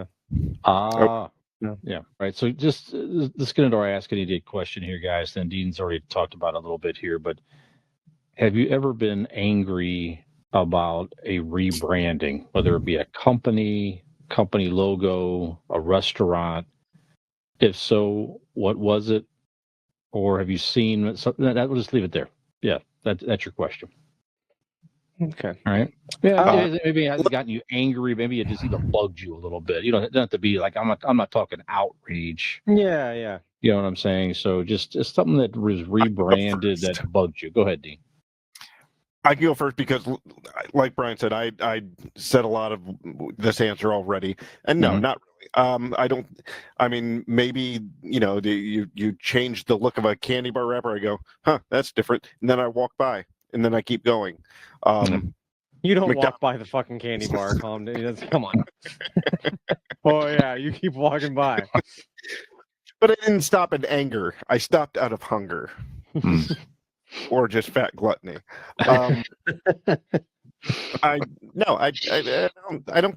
Speaker 6: Yeah. Right. So just let's get into our Ask an Idiot question here, guys. Then Dean's already talked about it a little bit here, but have you ever been angry about a rebranding, whether it be a company logo, a restaurant? If so, what was it? Or have you seen something? We'll just leave it there. Yeah, that's your question.
Speaker 1: okay.
Speaker 6: All right. Yeah, maybe it has gotten you angry. Maybe it just even bugged you a little bit. You don't have to be like I'm not talking outrage.
Speaker 1: Yeah.
Speaker 6: You know what I'm saying? So just something that was rebranded that bugged you. Go ahead, Dean.
Speaker 4: I can go first because, like Brian said, I said a lot of this answer already, and no, not really. I don't. I mean, maybe you change the look of a candy bar wrapper. I go, huh, that's different, and then I walk by, and then I keep going.
Speaker 1: You don't walk by the fucking candy bar, Tom. Come on. Oh yeah, you keep walking by.
Speaker 4: But I didn't stop in anger. I stopped out of hunger. Or just fat gluttony. I don't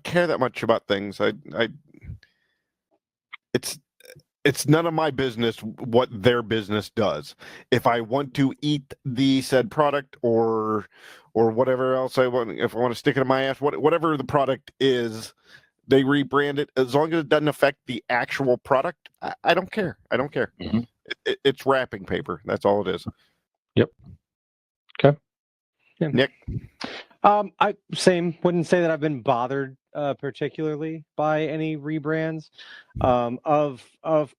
Speaker 4: care that much about things. It's none of my business what their business does. If I want to eat the said product or whatever else I want, if I want to stick it in my ass, whatever the product is, they rebrand it. As long as it doesn't affect the actual product, I don't care. I don't care.
Speaker 6: Mm-hmm.
Speaker 4: It's wrapping paper. That's all it is.
Speaker 6: Yep. Okay.
Speaker 1: Yeah.
Speaker 4: Nick?
Speaker 1: I wouldn't say that I've been bothered particularly by any rebrands of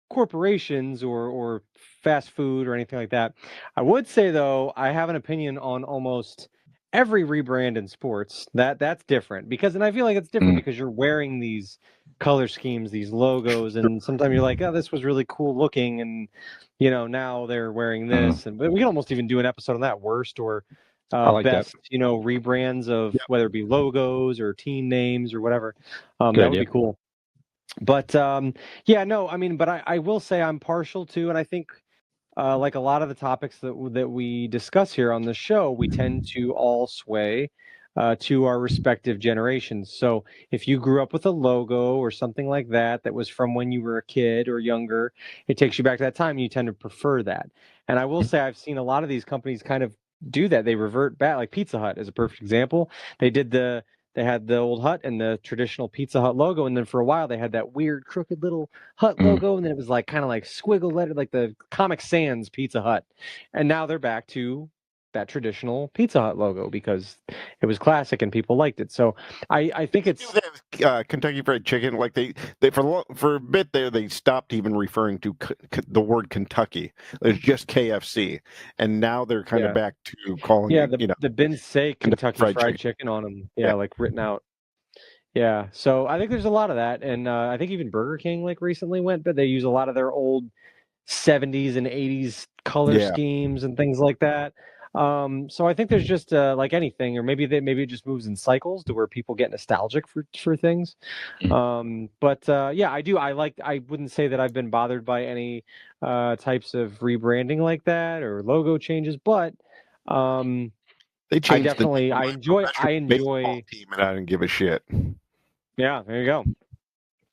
Speaker 1: corporations or fast food or anything like that. I would say though, I have an opinion on almost every rebrand in sports. That's different and I feel like it's different because you're wearing these color schemes, these logos, and sometimes you're like, oh, this was really cool looking, and now they're wearing this, and we can almost even do an episode on that, worst or
Speaker 6: like
Speaker 1: best, rebrands of whether it be logos or team names or whatever. That would be cool. But but I will say I'm partial to, and I think like a lot of the topics that we discuss here on the show, we tend to all sway to our respective generations. So if you grew up with a logo or something like that was from when you were a kid or younger, it takes you back to that time. You tend to prefer that. And I will say I've seen a lot of these companies kind of do that. They revert back, like Pizza Hut is a perfect example. They had the old Hut and the traditional Pizza Hut logo, and then for a while they had that weird crooked little Hut logo, and then it was like kind of like squiggle letter, like the Comic Sans Pizza Hut. And now they're back to that traditional Pizza Hut logo because it was classic and people liked it. So I think it's
Speaker 4: Kentucky Fried Chicken. Like they for a bit there, they stopped even referring to the word Kentucky. It's just KFC, and now they're kind of back to calling it.
Speaker 1: The bins say Kentucky Fried Chicken on them. Yeah, like written out. Yeah, so I think there's a lot of that, and I think even Burger King like recently went, but they use a lot of their old 70s and 80s color schemes and things like that. So I think there's just like anything, or maybe it just moves in cycles to where people get nostalgic for things. I do. I wouldn't say that I've been bothered by any types of rebranding like that or logo changes, but
Speaker 4: they changed
Speaker 1: I enjoy
Speaker 4: team, and I didn't give a shit.
Speaker 1: Yeah, there you go.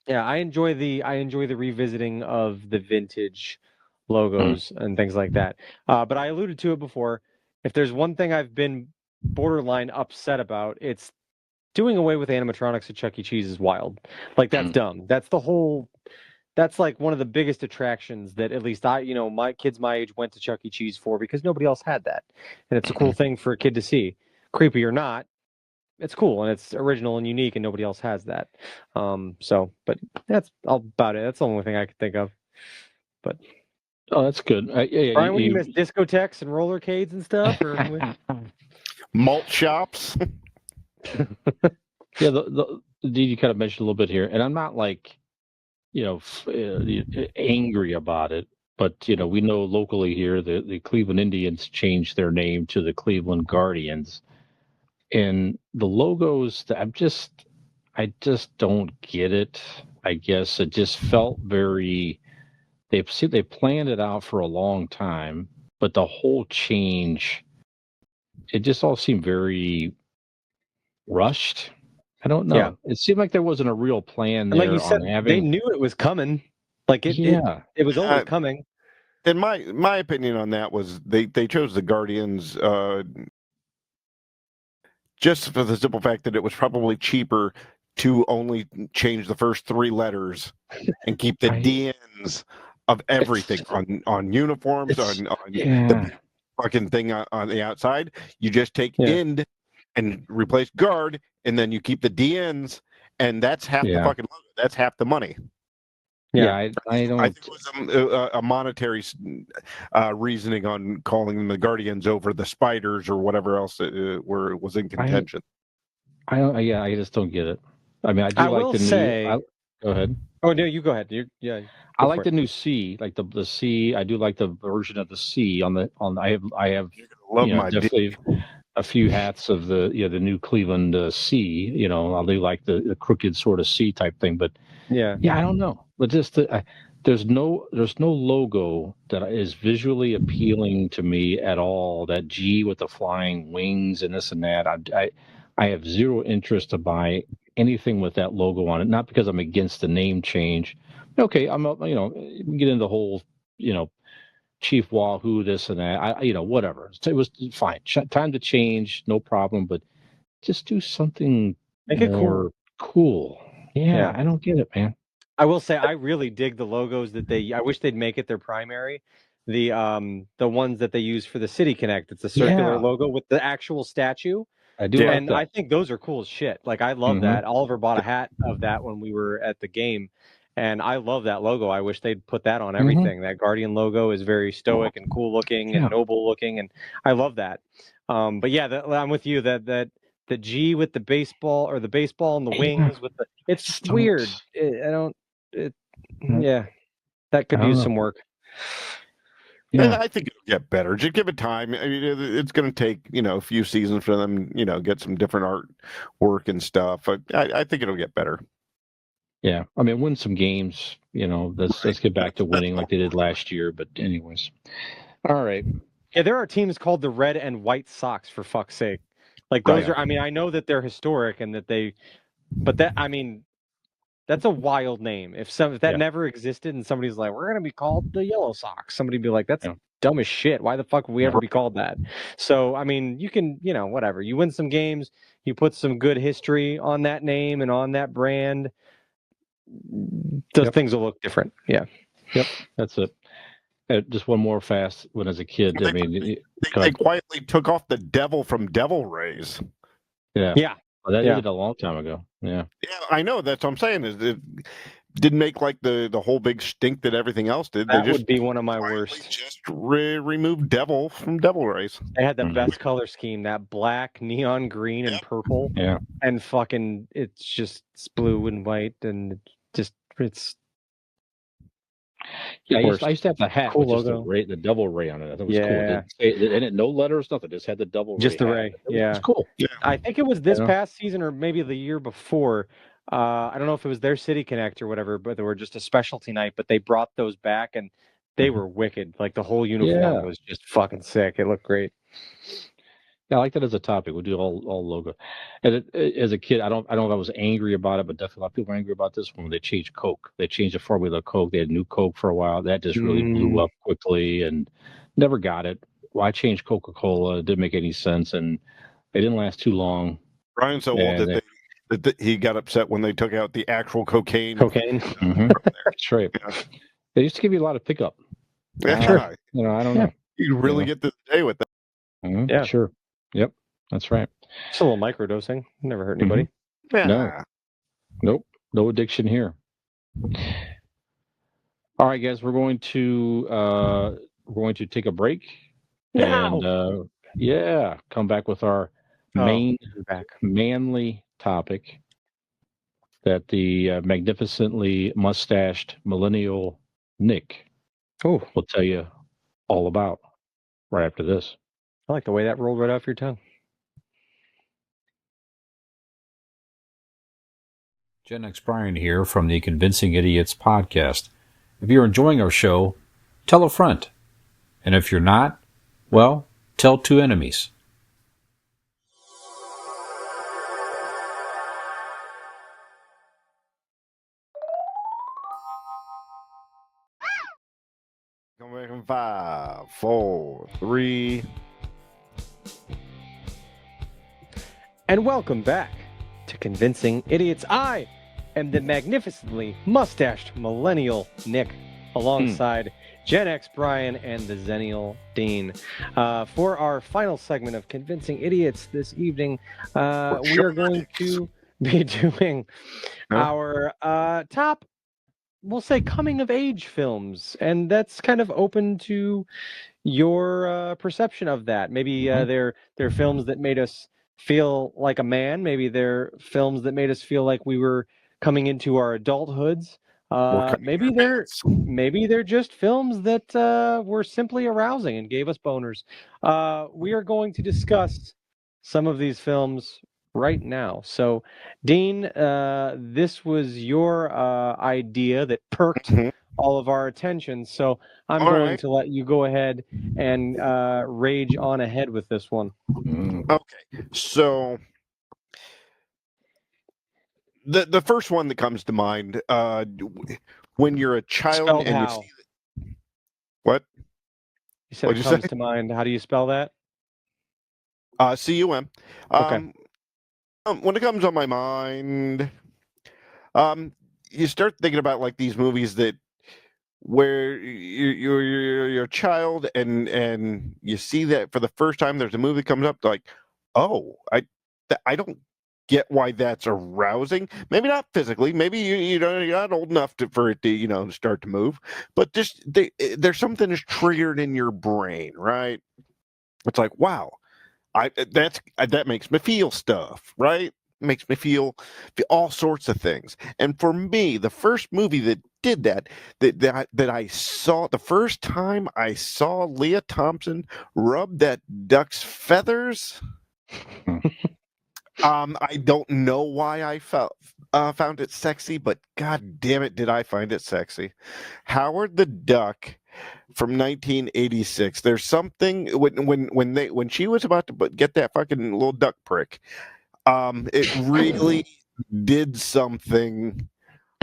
Speaker 1: Yeah, I enjoy the revisiting of the vintage logos and things like that. But I alluded to it before. If there's one thing I've been borderline upset about, it's doing away with animatronics at Chuck E. Cheese is wild. Like that's dumb. That's like one of the biggest attractions that at least my kids my age went to Chuck E. Cheese for because nobody else had that. And it's a cool thing for a kid to see. Creepy or not, it's cool and it's original and unique and nobody else has that. But that's all about it. That's the only thing I could think of. But
Speaker 3: Oh, that's good. Yeah,
Speaker 1: Brian, what do you miss? Discotheques and rollercades and stuff? Or
Speaker 4: Malt shops.
Speaker 3: yeah, you kind of mentioned a little bit here, and I'm not like, angry about it, but we know locally here the Cleveland Indians changed their name to the Cleveland Guardians, and the logos that I just don't get it. I guess it just felt very. They planned it out for a long time, but the whole change, it just all seemed very rushed. I don't know.
Speaker 1: Yeah.
Speaker 3: It seemed like there wasn't a real plan
Speaker 1: and
Speaker 3: there
Speaker 1: like you said,
Speaker 3: on
Speaker 1: they
Speaker 3: having.
Speaker 1: knew it was coming. Like it was always coming.
Speaker 4: And my opinion on that was they chose the Guardians just for the simple fact that it was probably cheaper to only change the first three letters and keep the DNs of everything on uniforms, on the fucking thing on the outside. You just take end and replace guard, and then you keep the DNs, and that's half the fucking logo. That's half the money.
Speaker 3: Yeah, I don't.
Speaker 4: I think it was a monetary reasoning on calling them the Guardians over the Spiders or whatever else was in contention.
Speaker 3: I don't. Yeah, I just don't get it. I mean, I do like the new. Go ahead.
Speaker 1: Oh no, you go ahead.
Speaker 3: I like the new C, like the C. I do like the version of the C on. I have definitely a few hats of the new Cleveland C. I do like the crooked sort of C type thing, but yeah, I don't know. But just there's no logo that is visually appealing to me at all. That G with the flying wings and this and that. I have zero interest to buy anything with that logo on it. Not because I'm against the name change. Okay, I'm we get into the whole Chief Wahoo this and that. Whatever. It was fine. Time to change, no problem. But just do something more cool. Yeah, I don't get it, man.
Speaker 1: I will say I really dig the logos that I wish they'd make it their primary. The ones that they use for the City Connect. It's a circular logo with the actual statue.
Speaker 3: I do like
Speaker 1: and
Speaker 3: that.
Speaker 1: I think those are cool as shit. Like I love that. Oliver bought a hat of that when we were at the game, and I love that logo. I wish they'd put that on everything. That Guardian logo is very stoic and cool looking and noble looking, and I love that. But yeah, I'm with you. That the G with the baseball or the baseball and the wings with it's weird. That could use some work.
Speaker 4: Yeah, I think it'll get better. Just give it time. I mean, it's going to take a few seasons for them, get some different artwork and stuff. I think it'll get better.
Speaker 3: Yeah, I mean, win some games. Let's get back to winning like they did last year. But anyways, all right.
Speaker 1: Yeah, there are teams called the Red and White Sox, for fuck's sake. Like those are. I mean, I know that they're historic and that's a wild name. If that never existed and somebody's like, we're gonna be called the Yellow Sox, somebody'd be like, that's dumb as shit. Why the fuck would we ever be called that? So I mean, you can, whatever. You win some games, you put some good history on that name and on that brand. Those things will look different. Yeah.
Speaker 3: Yep. That's it. Just one more fast when as a kid. I mean,
Speaker 4: they quietly took off the devil from Devil Rays.
Speaker 3: Yeah.
Speaker 1: Yeah.
Speaker 3: Well, that did a long time ago. Yeah.
Speaker 4: Yeah, I know. That's what I'm saying. Is it didn't make like the whole big stink that everything else did.
Speaker 1: That would be one of my worst.
Speaker 4: Just removed devil from Devil Rays.
Speaker 1: They had the best color scheme, that black, neon green, and purple.
Speaker 3: Yeah.
Speaker 1: And fucking, it's blue and white, and it's.
Speaker 3: Yeah, I used to have the hat
Speaker 1: cool
Speaker 3: with just
Speaker 1: logo.
Speaker 3: the devil ray on it. That was cool. And it no letters, nothing. Just had the devil
Speaker 1: just
Speaker 3: ray.
Speaker 1: The ray. Yeah.
Speaker 3: It's cool.
Speaker 4: Yeah.
Speaker 1: I think it was this past season or maybe the year before. I don't know if it was their City Connect or whatever, but they were just a specialty night. But they brought those back, and they were wicked. Like the whole uniform was just fucking sick. It looked great.
Speaker 3: Yeah, I like that as a topic. We'll do all logo. And as a kid, I don't know if I was angry about it, but definitely a lot of people were angry about this when they changed Coke. They changed the formula Coke. They had new Coke for a while. That just really blew up quickly and never got it. Why change Coca-Cola? It didn't make any sense, and it didn't last too long.
Speaker 4: Brian's so old that he got upset when they took out the actual cocaine.
Speaker 3: That's right. Yeah. They used to give you a lot of pickup.
Speaker 4: Yeah, sure.
Speaker 3: I don't know.
Speaker 4: You really get this day with that.
Speaker 3: Yeah, sure. Yep, that's right.
Speaker 1: It's a little microdosing. Never hurt anybody.
Speaker 4: Yeah.
Speaker 3: No. Nope. No addiction here. All right, guys, we're going to take a break and come back with our main
Speaker 1: We're back.
Speaker 3: manly topic that the magnificently mustached millennial Nick
Speaker 1: Oh,
Speaker 3: will tell you all about right after this.
Speaker 1: I like the way that rolled right off your tongue.
Speaker 7: Gen X Brian here from the Convincing Idiots podcast. If you're enjoying our show, tell a friend. And if you're not, well, tell two enemies.
Speaker 4: Come back in 5, 4, 3.
Speaker 1: And welcome back to Convincing Idiots. I am the magnificently mustached millennial Nick, alongside Gen X Brian and the Zennial Dean. For our final segment of Convincing Idiots this evening, we are going to be doing our top, we'll say, coming of age films, and that's kind of open to your perception of that. Maybe they're films that made us feel like a man. Maybe they're films that made us feel like we were coming into our adulthoods. Maybe they're just films that were simply arousing and gave us boners. We are going to discuss some of these films right now. So, Dean, this was your idea that perked all of our attention. So I'm going to let you go ahead and rage on ahead with this one.
Speaker 4: Okay, so the first one that comes to mind, when you're a child
Speaker 1: Spelled
Speaker 4: and
Speaker 1: how?
Speaker 4: you see what
Speaker 1: You said
Speaker 4: What'd
Speaker 1: it
Speaker 4: you
Speaker 1: comes
Speaker 4: say?
Speaker 1: to mind. How do you spell that?
Speaker 4: CUM.
Speaker 1: Okay.
Speaker 4: When it comes on my mind, you start thinking about like these movies that where you're a child and you see that for the first time. There's a movie that comes up like, oh, I don't get why that's arousing. Maybe not physically. Maybe you're not old enough for it to start to move, but just there's something that's triggered in your brain, right? It's like, wow, that makes me feel stuff, right? Makes me feel all sorts of things. And for me, the first movie that did that I saw the first time I saw Leah Thompson rub that duck's feathers. I don't know why I found it sexy, but god damn it, did I find it sexy. Howard the Duck from 1986. There's something when she was about to get that fucking little duck prick. It really did something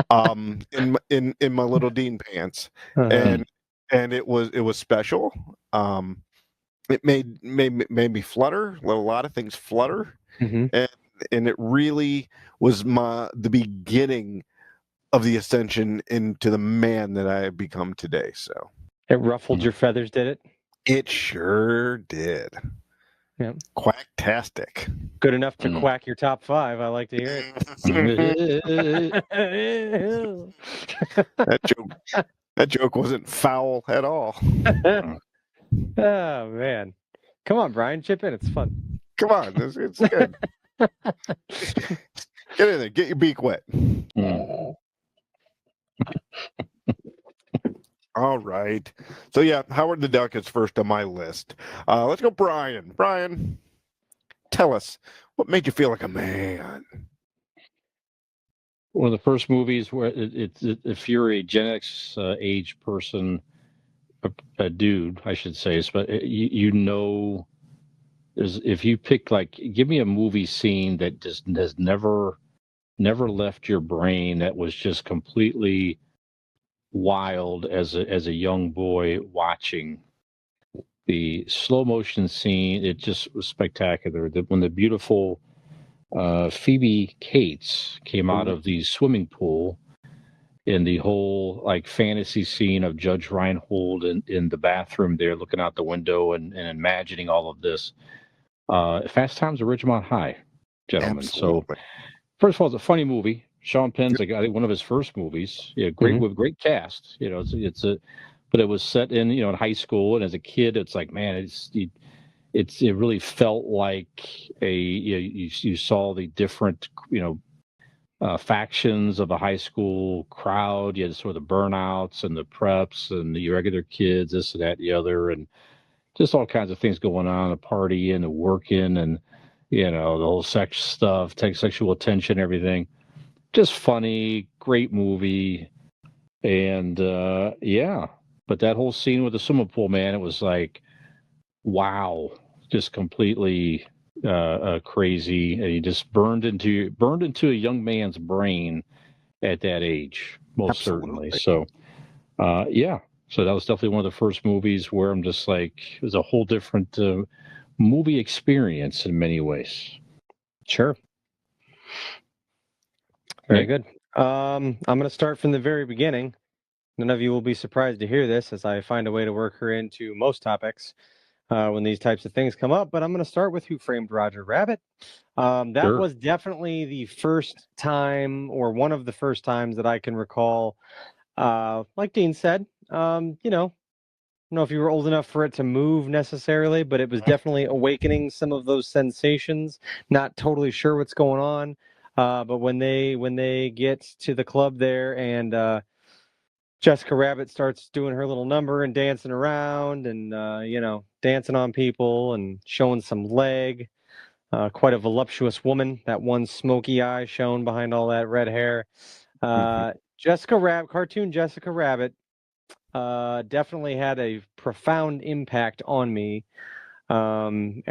Speaker 4: in my little Dean pants, and it was special. It made me flutter. Let a lot of things flutter, and it really was the beginning of the ascension into the man that I have become today. So
Speaker 1: it ruffled your feathers, did it?
Speaker 4: It sure did.
Speaker 1: Yeah.
Speaker 4: Quacktastic.
Speaker 1: Good enough to quack your top 5. I like to hear it.
Speaker 4: That joke wasn't foul at all.
Speaker 1: Oh man, come on, Brian, chip in. It's fun.
Speaker 4: Come on, it's good. Get in there, get your beak wet. All right. So yeah, Howard the Duck is first on my list. Let's go, Brian. Brian, tell us what made you feel like a man.
Speaker 3: One of the first movies where if you're a Gen X age person, a dude, I should say, but if you pick give me a movie scene that just has never left your brain, that was just completely wild as a young boy watching the slow motion scene. It just was spectacular. When the beautiful Phoebe Cates came out of the swimming pool, in the whole fantasy scene of Judge Reinhold in the bathroom there, looking out the window and imagining all of this. Fast Times at Ridgemont High, gentlemen.
Speaker 4: Absolutely.
Speaker 3: So, first of all, it's a funny movie. Sean Penn's like I think one of his first movies. Yeah, great with great cast. You know, but it was set in in high school, and as a kid, it's like man, it really felt like you saw the different factions of a high school crowd. You had sort of the burnouts and the preps and the regular kids, this and that, and the other, and just all kinds of things going on, the partying, the working, and the whole sex stuff, sexual attention, everything. Just funny, great movie, and yeah. But that whole scene with the swimming pool, man, it was like, wow, just completely crazy, and he just burned into a young man's brain at that age, most certainly. So, yeah. So that was definitely one of the first movies where I'm just like, it was a whole different movie experience in many ways.
Speaker 1: Sure. Very
Speaker 3: Nick?
Speaker 1: good. I'm going to start from the very beginning. None of you will be surprised to hear this, as I find a way to work her into most topics when these types of things come up. But I'm going to start with Who Framed Roger Rabbit. That
Speaker 3: Sure.
Speaker 1: was definitely the first time, or one of the first times that I can recall. Like Dean said, I don't know if you were old enough for it to move necessarily, but it was definitely awakening some of those sensations. Not totally sure what's going on, but when they get to the club there and Jessica Rabbit starts doing her little number and dancing around and dancing on people and showing some leg. Quite a voluptuous woman. That one smoky eye shown behind all that red hair. Cartoon Jessica Rabbit. Definitely had a profound impact on me, and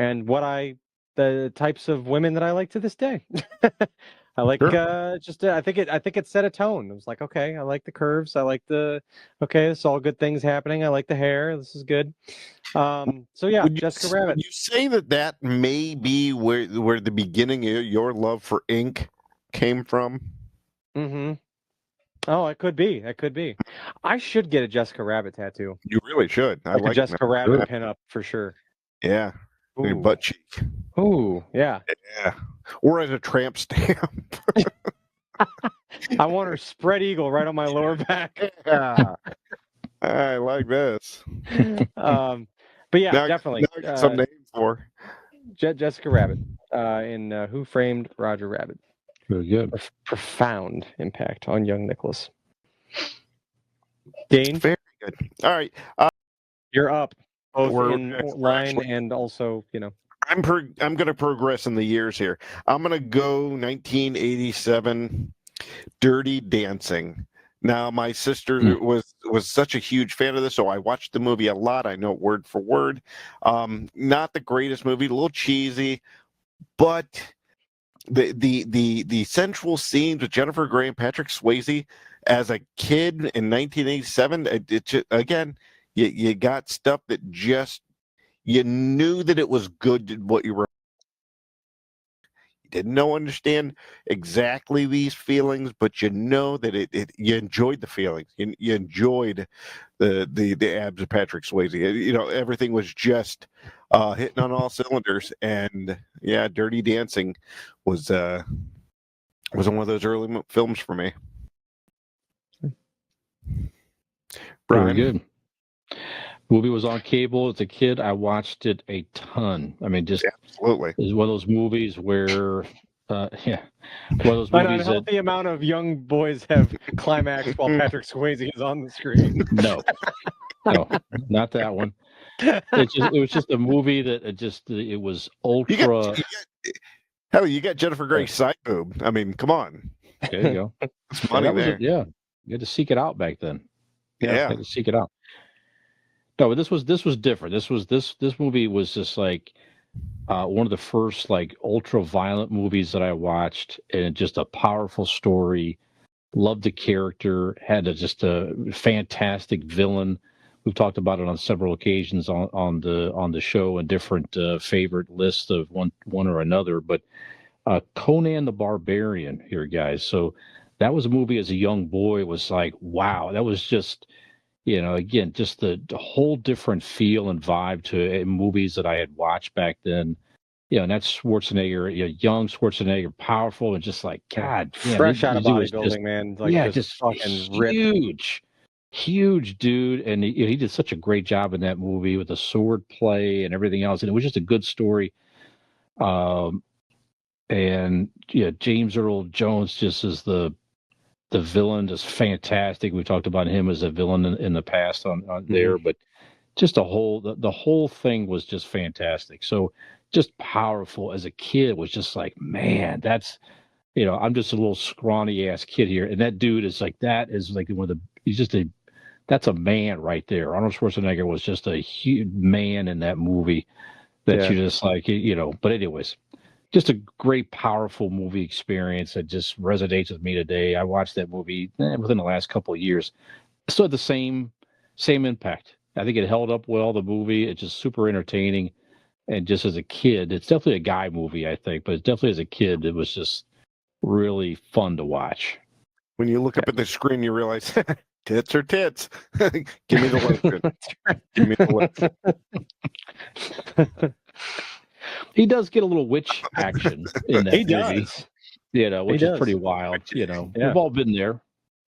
Speaker 1: the types of women that I like to this day. I like I think it set a tone. It was like, okay, I like the curves. I like this is all good things happening. I like the hair. This is good. So yeah, Jessica Rabbit.
Speaker 4: Would you say that may be where the beginning of your love for ink came from?
Speaker 1: Mm-hmm. Oh, it could be. It could be. I should get a Jessica Rabbit tattoo.
Speaker 4: You really should. I
Speaker 1: Like a
Speaker 4: like
Speaker 1: Jessica Rabbit pinup for sure.
Speaker 4: Yeah. Your
Speaker 1: Ooh.
Speaker 4: butt cheek.
Speaker 1: Ooh, yeah.
Speaker 4: Yeah. Or as a tramp stamp.
Speaker 1: I want her spread eagle right on my lower back.
Speaker 4: Yeah. I like this.
Speaker 1: But yeah,
Speaker 4: Now,
Speaker 1: definitely.
Speaker 4: now I got some names for.
Speaker 1: Jessica Rabbit in Who Framed Roger Rabbit.
Speaker 3: Very good.
Speaker 1: Profound impact on young Nicholas. Dane?
Speaker 4: Very good. All right.
Speaker 1: You're up, both
Speaker 4: We're
Speaker 1: in
Speaker 4: actually-
Speaker 1: line and also,
Speaker 4: I'm going to progress in the years here. I'm going to go 1987, Dirty Dancing. Now, my sister was such a huge fan of this, so I watched the movie a lot. I know it word for word. Not the greatest movie, a little cheesy, but the sensual scenes with Jennifer Grey and Patrick Swayze as a kid in 1987, it just, again, you got stuff that just, you knew that it was good what you were. You didn't understand exactly these feelings, but you know that you enjoyed the feelings. You enjoyed the abs of Patrick Swayze. Everything was just hitting on all cylinders. And yeah, Dirty Dancing was one of those early films for me.
Speaker 3: Very
Speaker 4: Brian?
Speaker 3: good. Movie was on cable as a kid. I watched it a ton. I mean, just
Speaker 4: absolutely.
Speaker 3: It's one of those movies where, one of those
Speaker 1: an
Speaker 3: movies
Speaker 1: unhealthy amount of young boys have climaxed while Patrick Swayze is on the screen.
Speaker 3: No, not that one. It was just a movie that it was ultra.
Speaker 4: You got Jennifer Grey's side boob. I mean, come on.
Speaker 3: There you go.
Speaker 4: It's money there.
Speaker 3: You had to seek it out back then.
Speaker 4: Yeah.
Speaker 3: You had to seek it out. No, but this was different. This movie was just like one of the first like ultra violent movies that I watched, and just a powerful story. Loved the character. Had just a fantastic villain. We've talked about it on several occasions on the show and different favorite lists of one or another. But Conan the Barbarian here, guys. So that was a movie as a young boy. Was like, wow, that was just. Again, just the whole different feel and vibe to movies that I had watched back then. and that's Schwarzenegger, young Schwarzenegger, powerful and just like God, man,
Speaker 1: Fresh out
Speaker 3: the
Speaker 1: of
Speaker 3: dude was
Speaker 1: bodybuilding, man. Like
Speaker 3: yeah,
Speaker 1: just
Speaker 3: just
Speaker 1: fucking ripped.
Speaker 3: huge dude, and he did such a great job in that movie with the sword play and everything else, and it was just a good story. And James Earl Jones just as the villain, just fantastic. We talked about him as a villain in the past on there, but just the whole thing was just fantastic. So just powerful as a kid was just like, man, that's I'm just a little scrawny ass kid here, and that dude is like one of the that's a man right there. Arnold Schwarzenegger was just a huge man in that movie that you just like But anyways, just a great, powerful movie experience that just resonates with me today. I watched that movie within the last couple of years. Still had the same impact. I think it held up well, the movie. It's just super entertaining. And just as a kid, it's definitely a guy movie, I think, but definitely as a kid, it was just really fun to watch.
Speaker 4: When you look up at the screen, you realize tits are tits. Give me the lotion. Give me the lotion.
Speaker 3: He does get a little witch action in that movie.
Speaker 1: Does.
Speaker 3: Which is pretty wild.
Speaker 1: Yeah.
Speaker 3: We've all been there.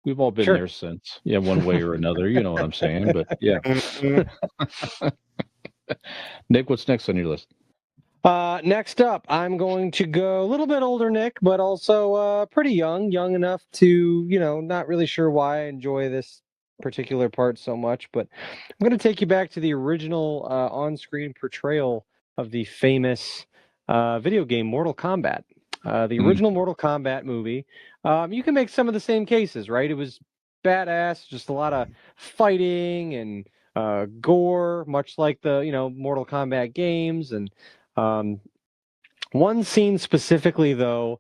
Speaker 3: We've all been there since, one way or another. You know what I'm saying? But yeah. Nick, what's next on your list?
Speaker 1: Next up, I'm going to go a little bit older, Nick, but also pretty young enough to, not really sure why I enjoy this particular part so much, but I'm going to take you back to the original on-screen portrayal of the famous video game Mortal Kombat. The original Mortal Kombat movie. You can make some of the same cases, right? It was badass, just a lot of fighting and gore, much like the Mortal Kombat games. And one scene specifically, though,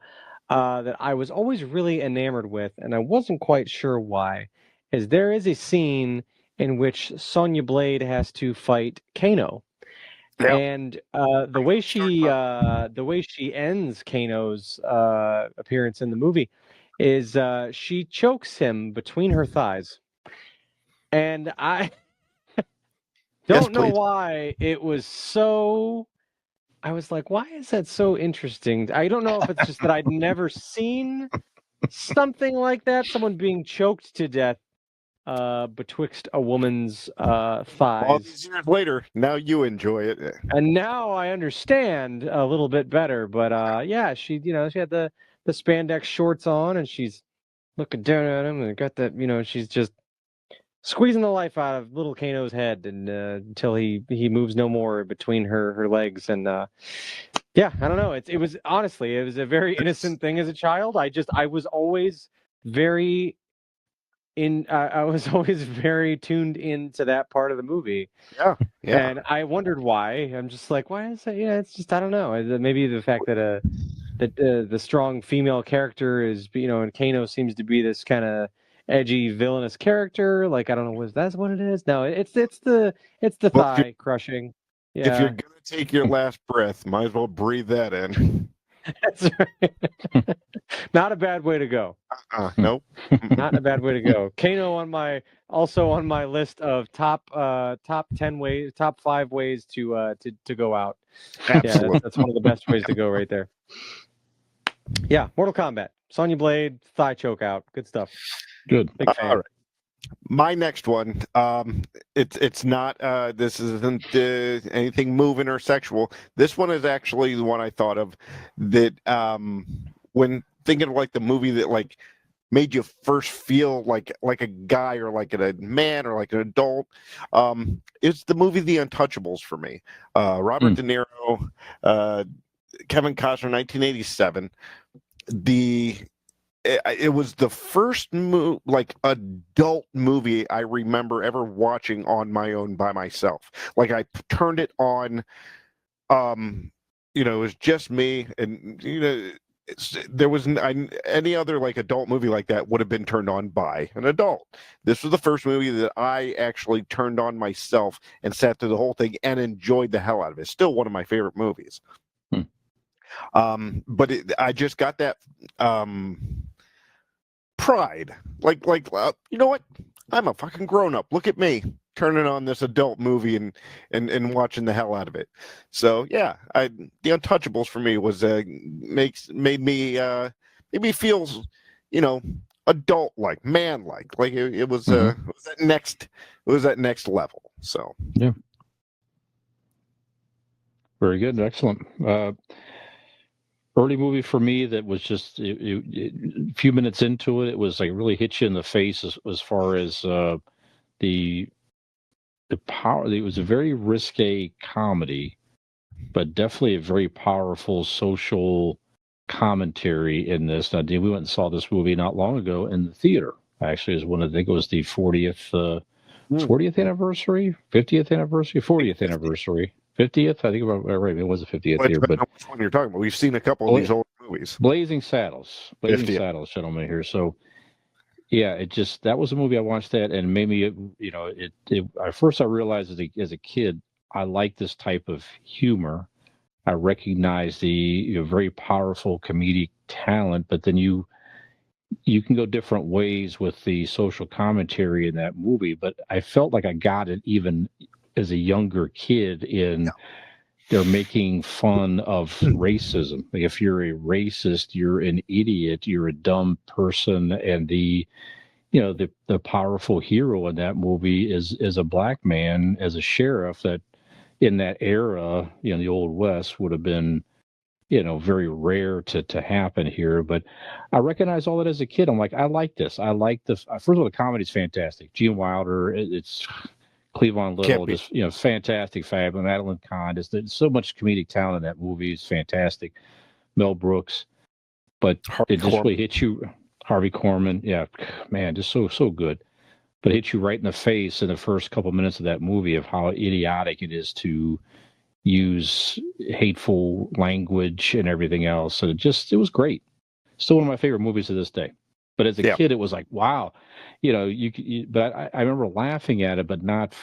Speaker 1: that I was always really enamored with, and I wasn't quite sure why, is there is a scene in which Sonya Blade has to fight Kano.
Speaker 4: Yep.
Speaker 1: And the way she ends Kano's appearance in the movie is she chokes him between her thighs, and I don't know why it was so. I was like, why is that so interesting? I don't know if it's just that I'd never seen something like that, someone being choked to death betwixt a woman's thighs.
Speaker 4: All these years later, now you enjoy it.
Speaker 1: And now I understand a little bit better. But yeah, she had the spandex shorts on, and she's looking down at him, and got that, she's just squeezing the life out of little Kano's head, and until he moves no more between her legs. And yeah, I don't know. It was honestly, it was a very innocent thing as a child. I was always very very tuned into that part of the movie.
Speaker 4: Yeah.
Speaker 1: And I wondered why. I'm just like, why is that? Yeah, it's just, I don't know. Maybe the fact that the strong female character is, and Kano seems to be this kind of edgy villainous character. Like, I don't know, that's what it is. No, it's the thigh crushing. Yeah.
Speaker 4: If you're gonna take your last breath, might as well breathe that in.
Speaker 1: That's right. Not a bad way to go.
Speaker 4: Nope.
Speaker 1: Not a bad way to go. Kano on my list of top 5 ways to go out.
Speaker 4: Absolutely.
Speaker 1: Yeah, that's one of the best ways to go right there. Yeah, Mortal Kombat, Sonya Blade, thigh choke out, good stuff.
Speaker 3: Good.
Speaker 1: Big fan.
Speaker 4: All right. My next one, it's not. This isn't anything moving or sexual. This one is actually the one I thought of that when thinking of like the movie that like made you first feel like a guy or like a man or like an adult. It's the movie The Untouchables for me. Robert De Niro, Kevin Costner, 1987. It was the first adult movie I remember ever watching on my own by myself. Like I turned it on, it was just me, and there was any other like adult movie like that would have been turned on by an adult. This was the first movie that I actually turned on myself and sat through the whole thing and enjoyed the hell out of it. It's still one of my favorite movies. But I just got that pride, like you know what? I'm a fucking grown up. Look at me. turning on this adult movie and watching the hell out of it. So yeah, The Untouchables for me was made me feel, you know, adult like, man like it was that next level. So
Speaker 3: Yeah. Very good. Excellent. Early movie for me that was just a few minutes into it, it was like really hit you in the face as far as the power. It was a very risque comedy, but definitely a very powerful social commentary in this. Now, we went and saw this movie not long ago in the theater. Actually, it was I think it was the 40th anniversary, 50th anniversary, 40th anniversary. 50th, I think about right. It was the 50th year, but
Speaker 4: which one you're talking about? We've seen a couple of these old movies.
Speaker 3: Blazing Saddles,
Speaker 4: 50th.
Speaker 3: gentlemen here. So, yeah, that was a movie I watched that and made me, at first I realized as a kid, I like this type of humor. I recognize the very powerful comedic talent, but then you can go different ways with the social commentary in that movie. But I felt like I got it even as a younger kid in they're making fun of racism. Like if you're a racist, you're an idiot, you're a dumb person, and the powerful hero in that movie is a black man as a sheriff that in that era, the old West would have been, very rare to happen here. But I recognized all that as a kid. I'm like, I like this. I like this. First of all, the comedy's fantastic. Gene Wilder, it's Cleavon Little, just fantastic, fabulous. Madeline Kahn, there's so much comedic talent in that movie. It's fantastic. Mel Brooks, but it just really hits you. Harvey Korman, yeah, man, just so good. But it hits you right in the face in the first couple minutes of that movie of how idiotic it is to use hateful language and everything else. And it was great. Still one of my favorite movies to this day. But as a kid, it was like, wow, but I remember laughing at it, but not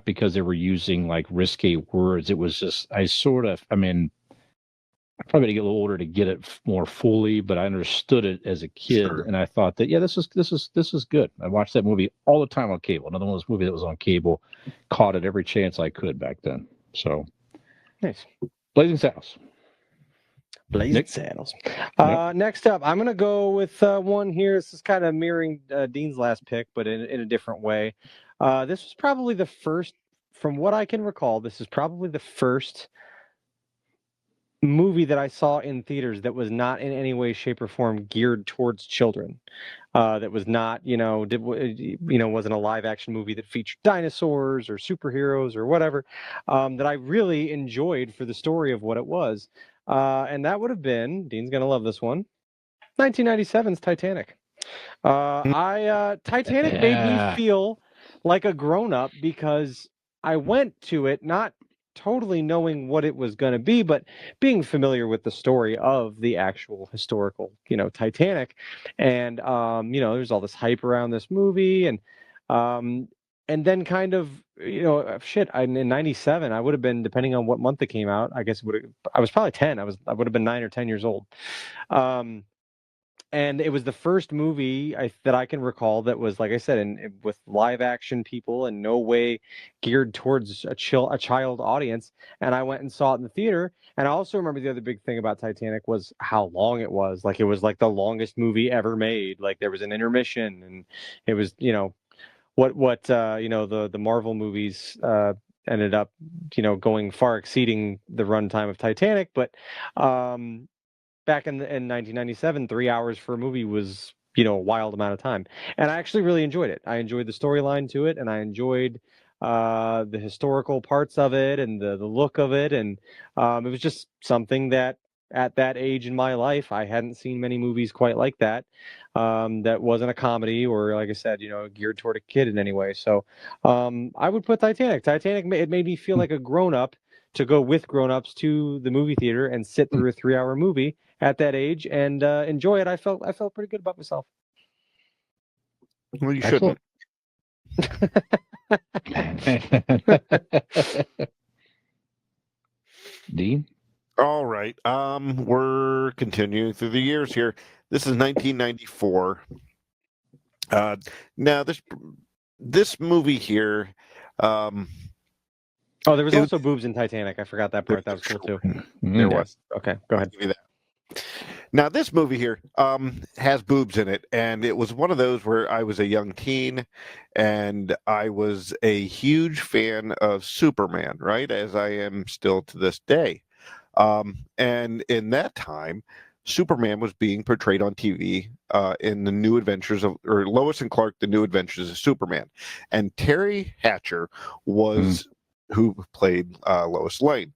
Speaker 3: because they were using like risque words. It was just, I'm probably going to get a little older to get it more fully, but I understood it as a kid. Sure. And I thought that, this is good. I watched that movie all the time on cable. Another one of those movies that was on cable, caught it every chance I could back then. So
Speaker 1: nice.
Speaker 3: Blazing Saddles.
Speaker 1: Saddles. Next up, I'm going to go with one here. This is kind of mirroring Dean's last pick, but in a different way. This was probably the first, from what I can recall, this is probably the first movie that I saw in theaters that was not in any way, shape, or form geared towards children. That was not, wasn't a live action movie that featured dinosaurs or superheroes or whatever. That I really enjoyed for the story of what it was. And that would have been, Dean's going to love this one, 1997's Titanic. Titanic made me feel like a grown-up because I went to it not totally knowing what it was going to be, but being familiar with the story of the actual historical, Titanic. And, there's all this hype around this movie and then kind of, in 97, I would have been, depending on what month it came out, I guess I was probably 10. I would have been 9 or 10 years old. And it was the first movie that I can recall that was, like I said, with live action people and no way geared towards a child audience. And I went and saw it in the theater. And I also remember the other big thing about Titanic was how long it was. Like it was like the longest movie ever made. Like there was an intermission, and it was, the Marvel movies ended up, going far exceeding the runtime of Titanic, but back in 1997, 3 hours for a movie was, a wild amount of time. And I actually really enjoyed it. I enjoyed the storyline to it, and I enjoyed the historical parts of it and the look of it. And it was just something that at that age in my life, I hadn't seen many movies quite like that. That wasn't a comedy or, like I said, geared toward a kid in any way. So I would put Titanic. It made me feel like a grown-up to go with grown-ups to the movie theater and sit through a 3-hour movie at that age and enjoy it. I felt pretty good about myself.
Speaker 4: Well, you shouldn't.
Speaker 3: Dean?
Speaker 4: All right. We're continuing through the years here. This is 1994. Now, this this movie here,
Speaker 1: Oh, there was
Speaker 4: It-
Speaker 1: also boobs in Titanic. I forgot that part. That was cool too.
Speaker 4: there
Speaker 3: Mm.
Speaker 4: was.
Speaker 1: Okay, go ahead.
Speaker 4: I'll give you that. Now, this movie here has boobs in it, and it was one of those where I was a young teen, and I was a huge fan of Superman, right, as I am still to this day. And in that time, Superman was being portrayed on TV in the New Adventures of, or Lois and Clark: The New Adventures of Superman, and Terry Hatcher was who played Lois Lane.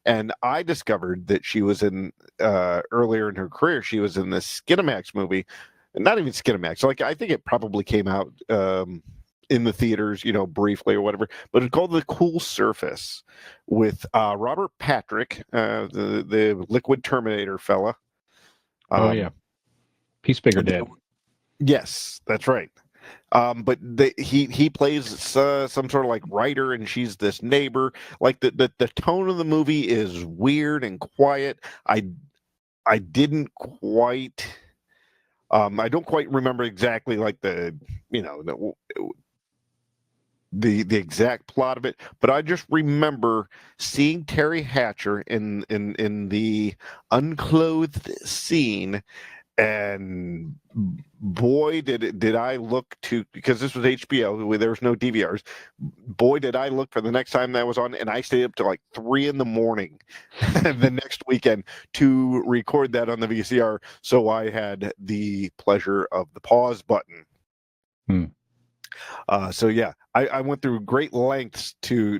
Speaker 4: And I discovered that she was in earlier in her career. She was in the Skinamax movie, not even Skinamax. Like I think it probably came out in the theaters, briefly or whatever. But it's called The Cool Surface with Robert Patrick, the Liquid Terminator fella.
Speaker 3: Oh yeah, Peacemaker Dad.
Speaker 4: Yes, that's right. But he plays some sort of like writer, and she's this neighbor. Like the tone of the movie is weird and quiet. I didn't quite. I don't quite remember exactly like the exact plot of it, but I just remember seeing Terry Hatcher in the unclothed scene. And boy, did I look to, because this was HBO, there was no DVRs. Boy, did I look for the next time that was on, and I stayed up to like 3 a.m. the next weekend to record that on the VCR. So I had the pleasure of the pause button. So yeah, I went through great lengths to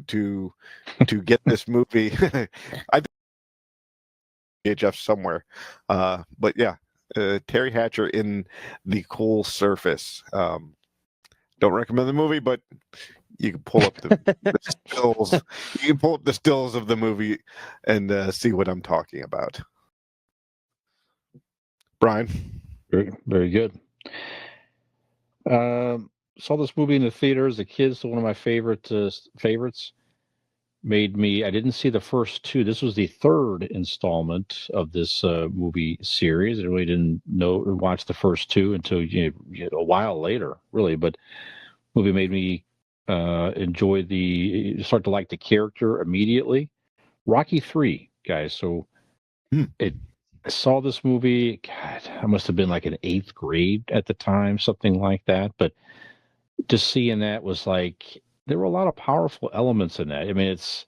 Speaker 4: get this movie. I think VHF somewhere, but yeah. Terry Hatcher in The Cool Surface. Don't recommend the movie, but you can pull up the stills. You can pull up the stills of the movie and see what I'm talking about. Brian,
Speaker 3: Very, very good. Saw this movie in the theater as a kid. So one of my favorites. Made me. I didn't see the first two. This was the third installment of this movie series. I really didn't watch the first two until a while later, really. But movie made me start to like the character immediately. Rocky 3, guys. So I saw this movie. God, I must have been like in 8th grade at the time, something like that. But just seeing that was like, there were a lot of powerful elements in that. I mean, it's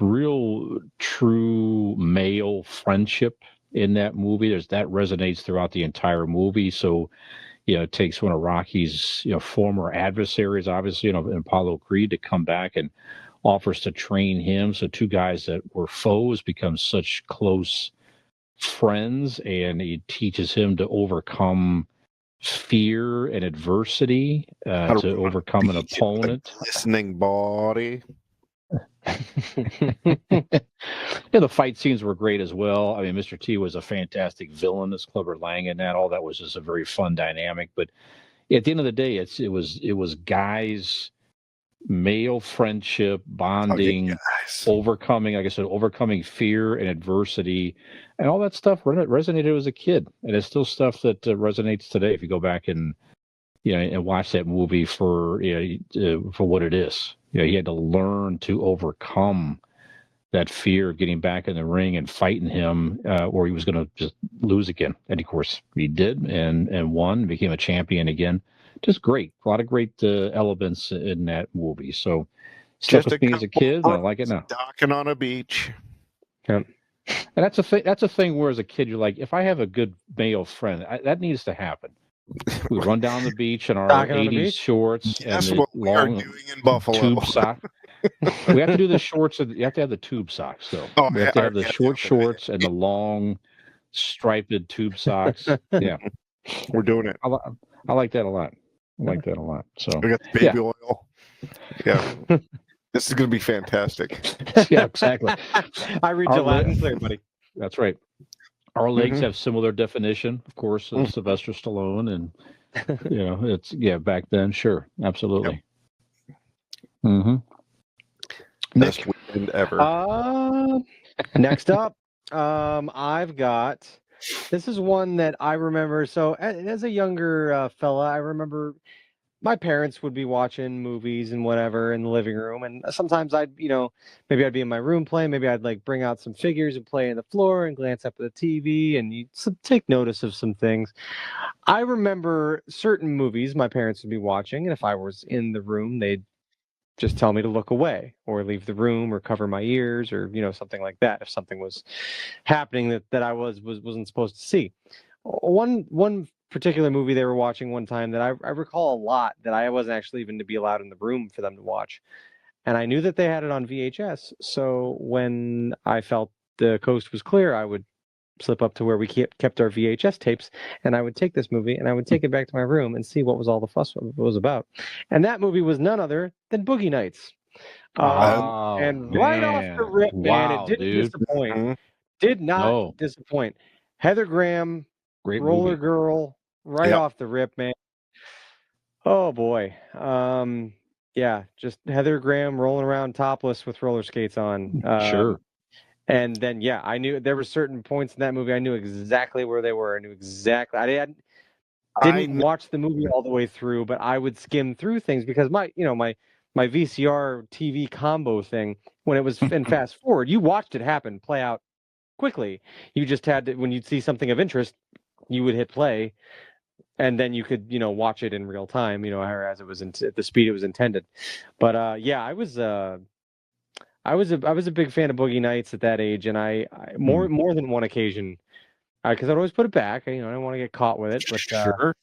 Speaker 3: real true male friendship in that movie. That resonates throughout the entire movie. So, it takes one of Rocky's, former adversaries, obviously, in Apollo Creed, to come back and offers to train him. So two guys that were foes become such close friends, and he teaches him to overcome fear and adversity, to overcome an opponent.
Speaker 4: Listening body.
Speaker 3: The fight scenes were great as well. I mean, Mr. T was a fantastic villain as Clubber Lang in that. All that was just a very fun dynamic. But at the end of the day, it was guys, male friendship, bonding, overcoming, like I said, overcoming fear and adversity, and all that stuff resonated as a kid, and it's still stuff that resonates today. If you go back and and watch that movie for what it is, he had to learn to overcome that fear of getting back in the ring and fighting him, or he was going to just lose again. And of course, he did and won, became a champion again. Just great. A lot of great elements in that movie. So, stuck with me as a kid, and I like it now.
Speaker 4: Docking on a beach.
Speaker 1: Yeah.
Speaker 3: And that's a thing. That's a thing where, as a kid, you're like, if I have a good male friend, that needs to happen. We run down the beach in our '80s shorts and
Speaker 4: That's
Speaker 3: the
Speaker 4: what we are
Speaker 3: long
Speaker 4: doing in Buffalo.
Speaker 3: tube sock. We have to do the shorts. You have to have the tube socks, though.
Speaker 4: Oh,
Speaker 3: we have to have the short shorts and the long striped tube socks. Yeah,
Speaker 4: we're doing it.
Speaker 3: I like that a lot. I like that a lot. So
Speaker 4: we got the baby oil. Yeah. This is going to be fantastic.
Speaker 3: Yeah, exactly.
Speaker 1: I read you loud and clear, buddy.
Speaker 3: That's right. Our legs have similar definition, of course, of Sylvester Stallone, and it's back then, sure, absolutely. Yep.
Speaker 4: Best weekend ever.
Speaker 1: Next up, I've got This is one that I remember. So as a younger fella, I remember my parents would be watching movies and whatever in the living room, and sometimes maybe I'd be in my room playing, maybe I'd like bring out some figures and play on the floor and glance up at the TV, and you take notice of some things. I remember certain movies my parents would be watching, and if I was in the room, they'd just tell me to look away or leave the room or cover my ears or something like that if something was happening that I wasn't supposed to see. One particular movie they were watching one time that I recall a lot that I wasn't actually even to be allowed in the room for them to watch. And I knew that they had it on VHS. So when I felt the coast was clear, I would slip up to where we kept our VHS tapes, and I would take this movie and I would take it back to my room and see what was all the fuss was about. And that movie was none other than Boogie Nights.
Speaker 3: Oh,
Speaker 1: And right off the
Speaker 3: man.
Speaker 1: rip, man, it
Speaker 3: Wow,
Speaker 1: didn't
Speaker 3: dude.
Speaker 1: disappoint.
Speaker 4: Mhm.
Speaker 1: Did not
Speaker 3: No.
Speaker 1: disappoint. Heather Graham,
Speaker 3: Great
Speaker 1: Roller
Speaker 3: movie.
Speaker 1: Girl, right
Speaker 4: Yep.
Speaker 1: off the rip, man. Oh boy. Yeah, just Heather Graham rolling around topless with roller skates on.
Speaker 3: Sure.
Speaker 1: And then I knew there were certain points in that movie I knew exactly where they were. I knew exactly. Didn't
Speaker 4: I
Speaker 1: watch the movie all the way through, but I would skim through things because my VCR TV combo thing when it was in fast forward, you watched it happen, play out quickly. You just had to, when you'd see something of interest, you would hit play, and then you could watch it in real time, as it was at the speed it was intended. But yeah, I was a big fan of Boogie Nights at that age, and I more than one occasion, because I'd always put it back. I didn't want to get caught with it, but
Speaker 4: sure.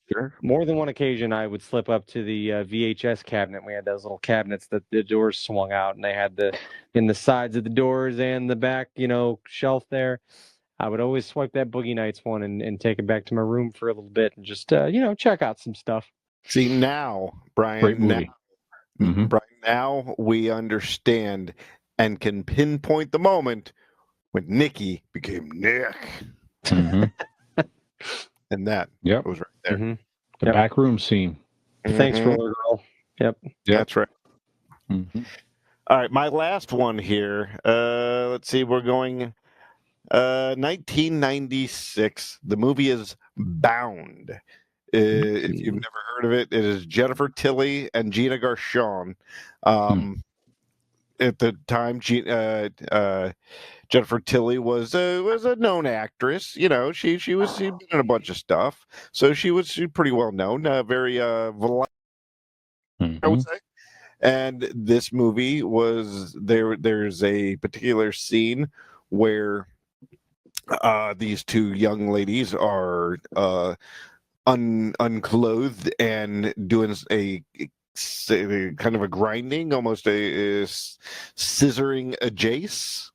Speaker 1: more than one occasion, I would slip up to the VHS cabinet. We had those little cabinets that the doors swung out, and they had in the sides of the doors and the back, shelf there. I would always swipe that Boogie Nights one and take it back to my room for a little bit and just check out some stuff.
Speaker 4: See now, Brian.
Speaker 3: Great movie. Mhm.
Speaker 4: Brian, now we understand and can pinpoint the moment when Nikki became Nick,
Speaker 3: Mhm.
Speaker 4: and that
Speaker 3: Yep.
Speaker 4: was right there.
Speaker 1: Mhm.
Speaker 3: The
Speaker 1: Yep.
Speaker 3: back room scene.
Speaker 1: Thanks,
Speaker 4: Mhm.
Speaker 1: Roller Girl. Yep.
Speaker 4: That's right.
Speaker 3: Mhm.
Speaker 4: All right, my last one here. Let's see. We're going 1996. The movie is Bound. If you've never heard of it, it is Jennifer Tilly and Gina Gershon. At the time, Jennifer Tilly was a known actress. She'd been in a bunch of stuff, so she's pretty well known. Very voluptuous, I would
Speaker 3: Mhm.
Speaker 4: say. And this movie was there. There's a particular scene where these two young ladies are unclothed and doing a kind of a grinding, almost a scissoring a Jace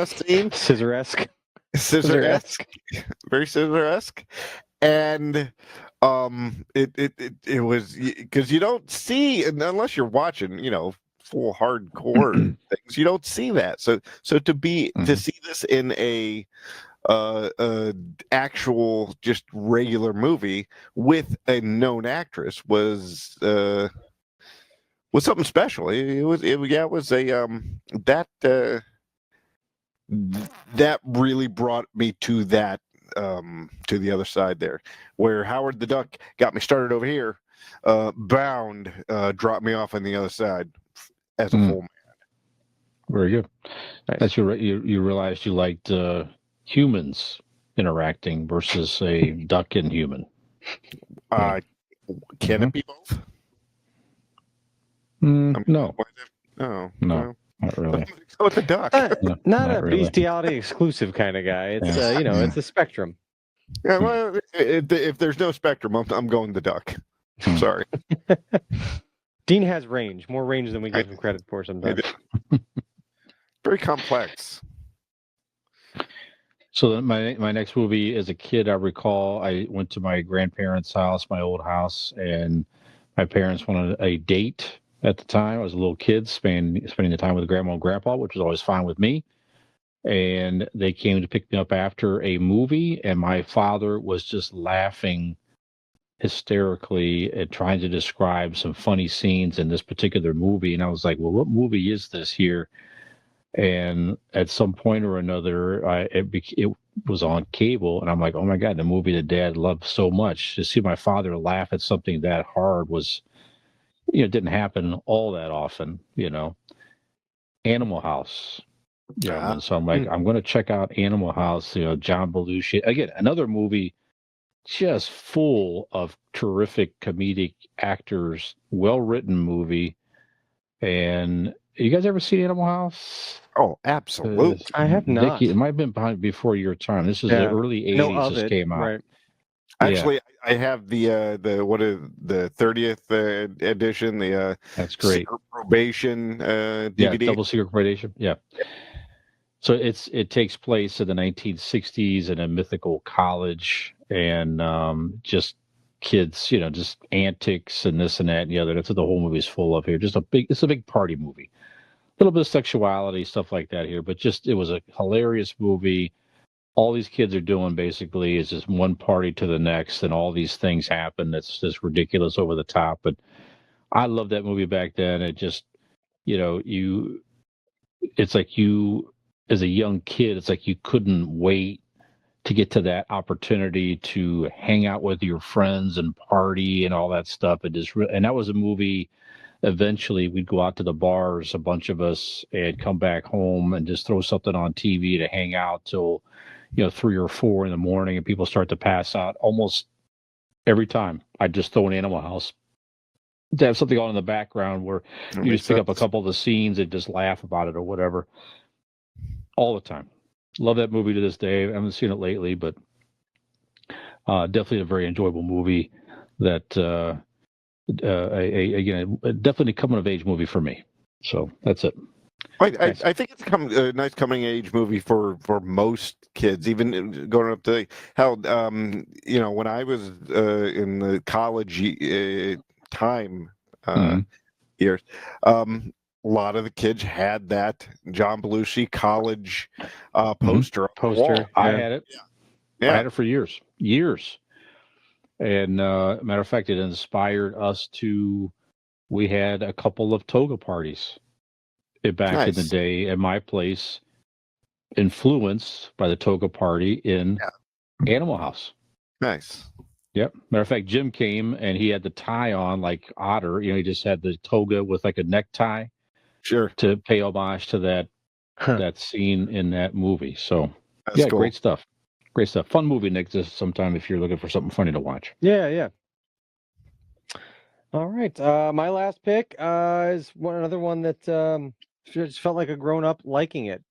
Speaker 4: scene.
Speaker 1: Scissor-esque.
Speaker 4: Scissor-esque, very scissor-esque. And it was because you don't see, unless you're watching full hardcore things, you don't see that. So to see this in a actual just regular movie with a known actress was something special. It was a that really brought me to that to the other side there, where Howard the Duck got me started over here. Bound dropped me off on the other side as a full man.
Speaker 3: Very good.
Speaker 1: Nice.
Speaker 3: That's you realized you liked humans interacting versus a duck and human.
Speaker 4: Can it be both?
Speaker 3: No,
Speaker 4: No,
Speaker 3: no,
Speaker 4: well,
Speaker 3: not really.
Speaker 4: go with the duck.
Speaker 1: Not
Speaker 3: not
Speaker 1: a
Speaker 3: really.
Speaker 1: bestiality exclusive kind of guy. It's
Speaker 3: Yeah.
Speaker 1: it's a spectrum.
Speaker 4: Yeah, well, if there's no spectrum, I'm going the duck. Sorry.
Speaker 1: Dean has range, more range than we give him credit for sometimes.
Speaker 4: Very complex.
Speaker 3: So my next movie as a kid, I recall I went to my grandparents' house, my old house, and my parents wanted a date at the time. I was a little kid spending the time with grandma and grandpa, which was always fine with me. And they came to pick me up after a movie, and my father was just laughing hysterically and trying to describe some funny scenes in this particular movie. And I was like, well, what movie is this here? And at some point or another, it was on cable, and I'm like, oh my god, the movie that Dad loved so much. To see my father laugh at something that hard was, it didn't happen all that often. Animal House. And so I'm like, I'm going to check out Animal House. John Belushi again, another movie just full of terrific comedic actors, well written movie. And you guys ever seen Animal House?
Speaker 4: Oh, absolutely.
Speaker 1: I have not.
Speaker 3: Vicky, it might have been before your time. This is the early
Speaker 1: know
Speaker 3: '80s.
Speaker 1: of
Speaker 3: This
Speaker 1: it,
Speaker 3: came out.
Speaker 1: right?
Speaker 4: Actually, I have the 30th edition, the
Speaker 3: That's great.
Speaker 4: Secret Probation
Speaker 3: Yeah,
Speaker 4: DVD.
Speaker 3: Double Secret Probation. Yeah. So it takes place in the 1960s in a mythical college, and just kids, just antics and this and that and the other. That's what the whole movie is full of here. It's a big party movie. A little bit of sexuality, stuff like that here, but it was a hilarious movie. All these kids are doing basically is just one party to the next, and all these things happen. That's just ridiculous, over the top. But I loved that movie back then. It just, it's like you, as a young kid, it's like you couldn't wait to get to that opportunity to hang out with your friends and party and all that stuff. And that was a movie. Eventually, we'd go out to the bars, a bunch of us, and come back home and just throw something on TV to hang out till 3 or 4 in the morning, and people start to pass out. Almost every time, I'd just throw an Animal House to have something on in the background where you just pick up a couple of the scenes and just laugh about it or whatever. All the time. Love that movie to this day. I haven't seen it lately, but definitely a very enjoyable movie. That again, definitely coming of age movie for me. So that's it.
Speaker 4: I think it's a nice coming age movie for most kids, even going up to how when I was in the college time years, a lot of the kids had that John Belushi college poster.
Speaker 1: Poster.
Speaker 3: I had it.
Speaker 4: Yeah.
Speaker 3: I had it for years. And matter of fact, it inspired us to. We had a couple of toga parties back in the day at my place, influenced by the toga party in Animal House.
Speaker 4: Nice.
Speaker 3: Yep. Matter of fact, Jim came and he had the tie on like Otter. He just had the toga with like a necktie.
Speaker 4: Sure.
Speaker 3: To pay homage to that scene in that movie. So
Speaker 4: That's cool.
Speaker 3: Great stuff. Great stuff. Fun movie, Nick, just sometime if you're looking for something funny to watch.
Speaker 1: Yeah. All right. My last pick is another one that just felt like a grown-up liking it.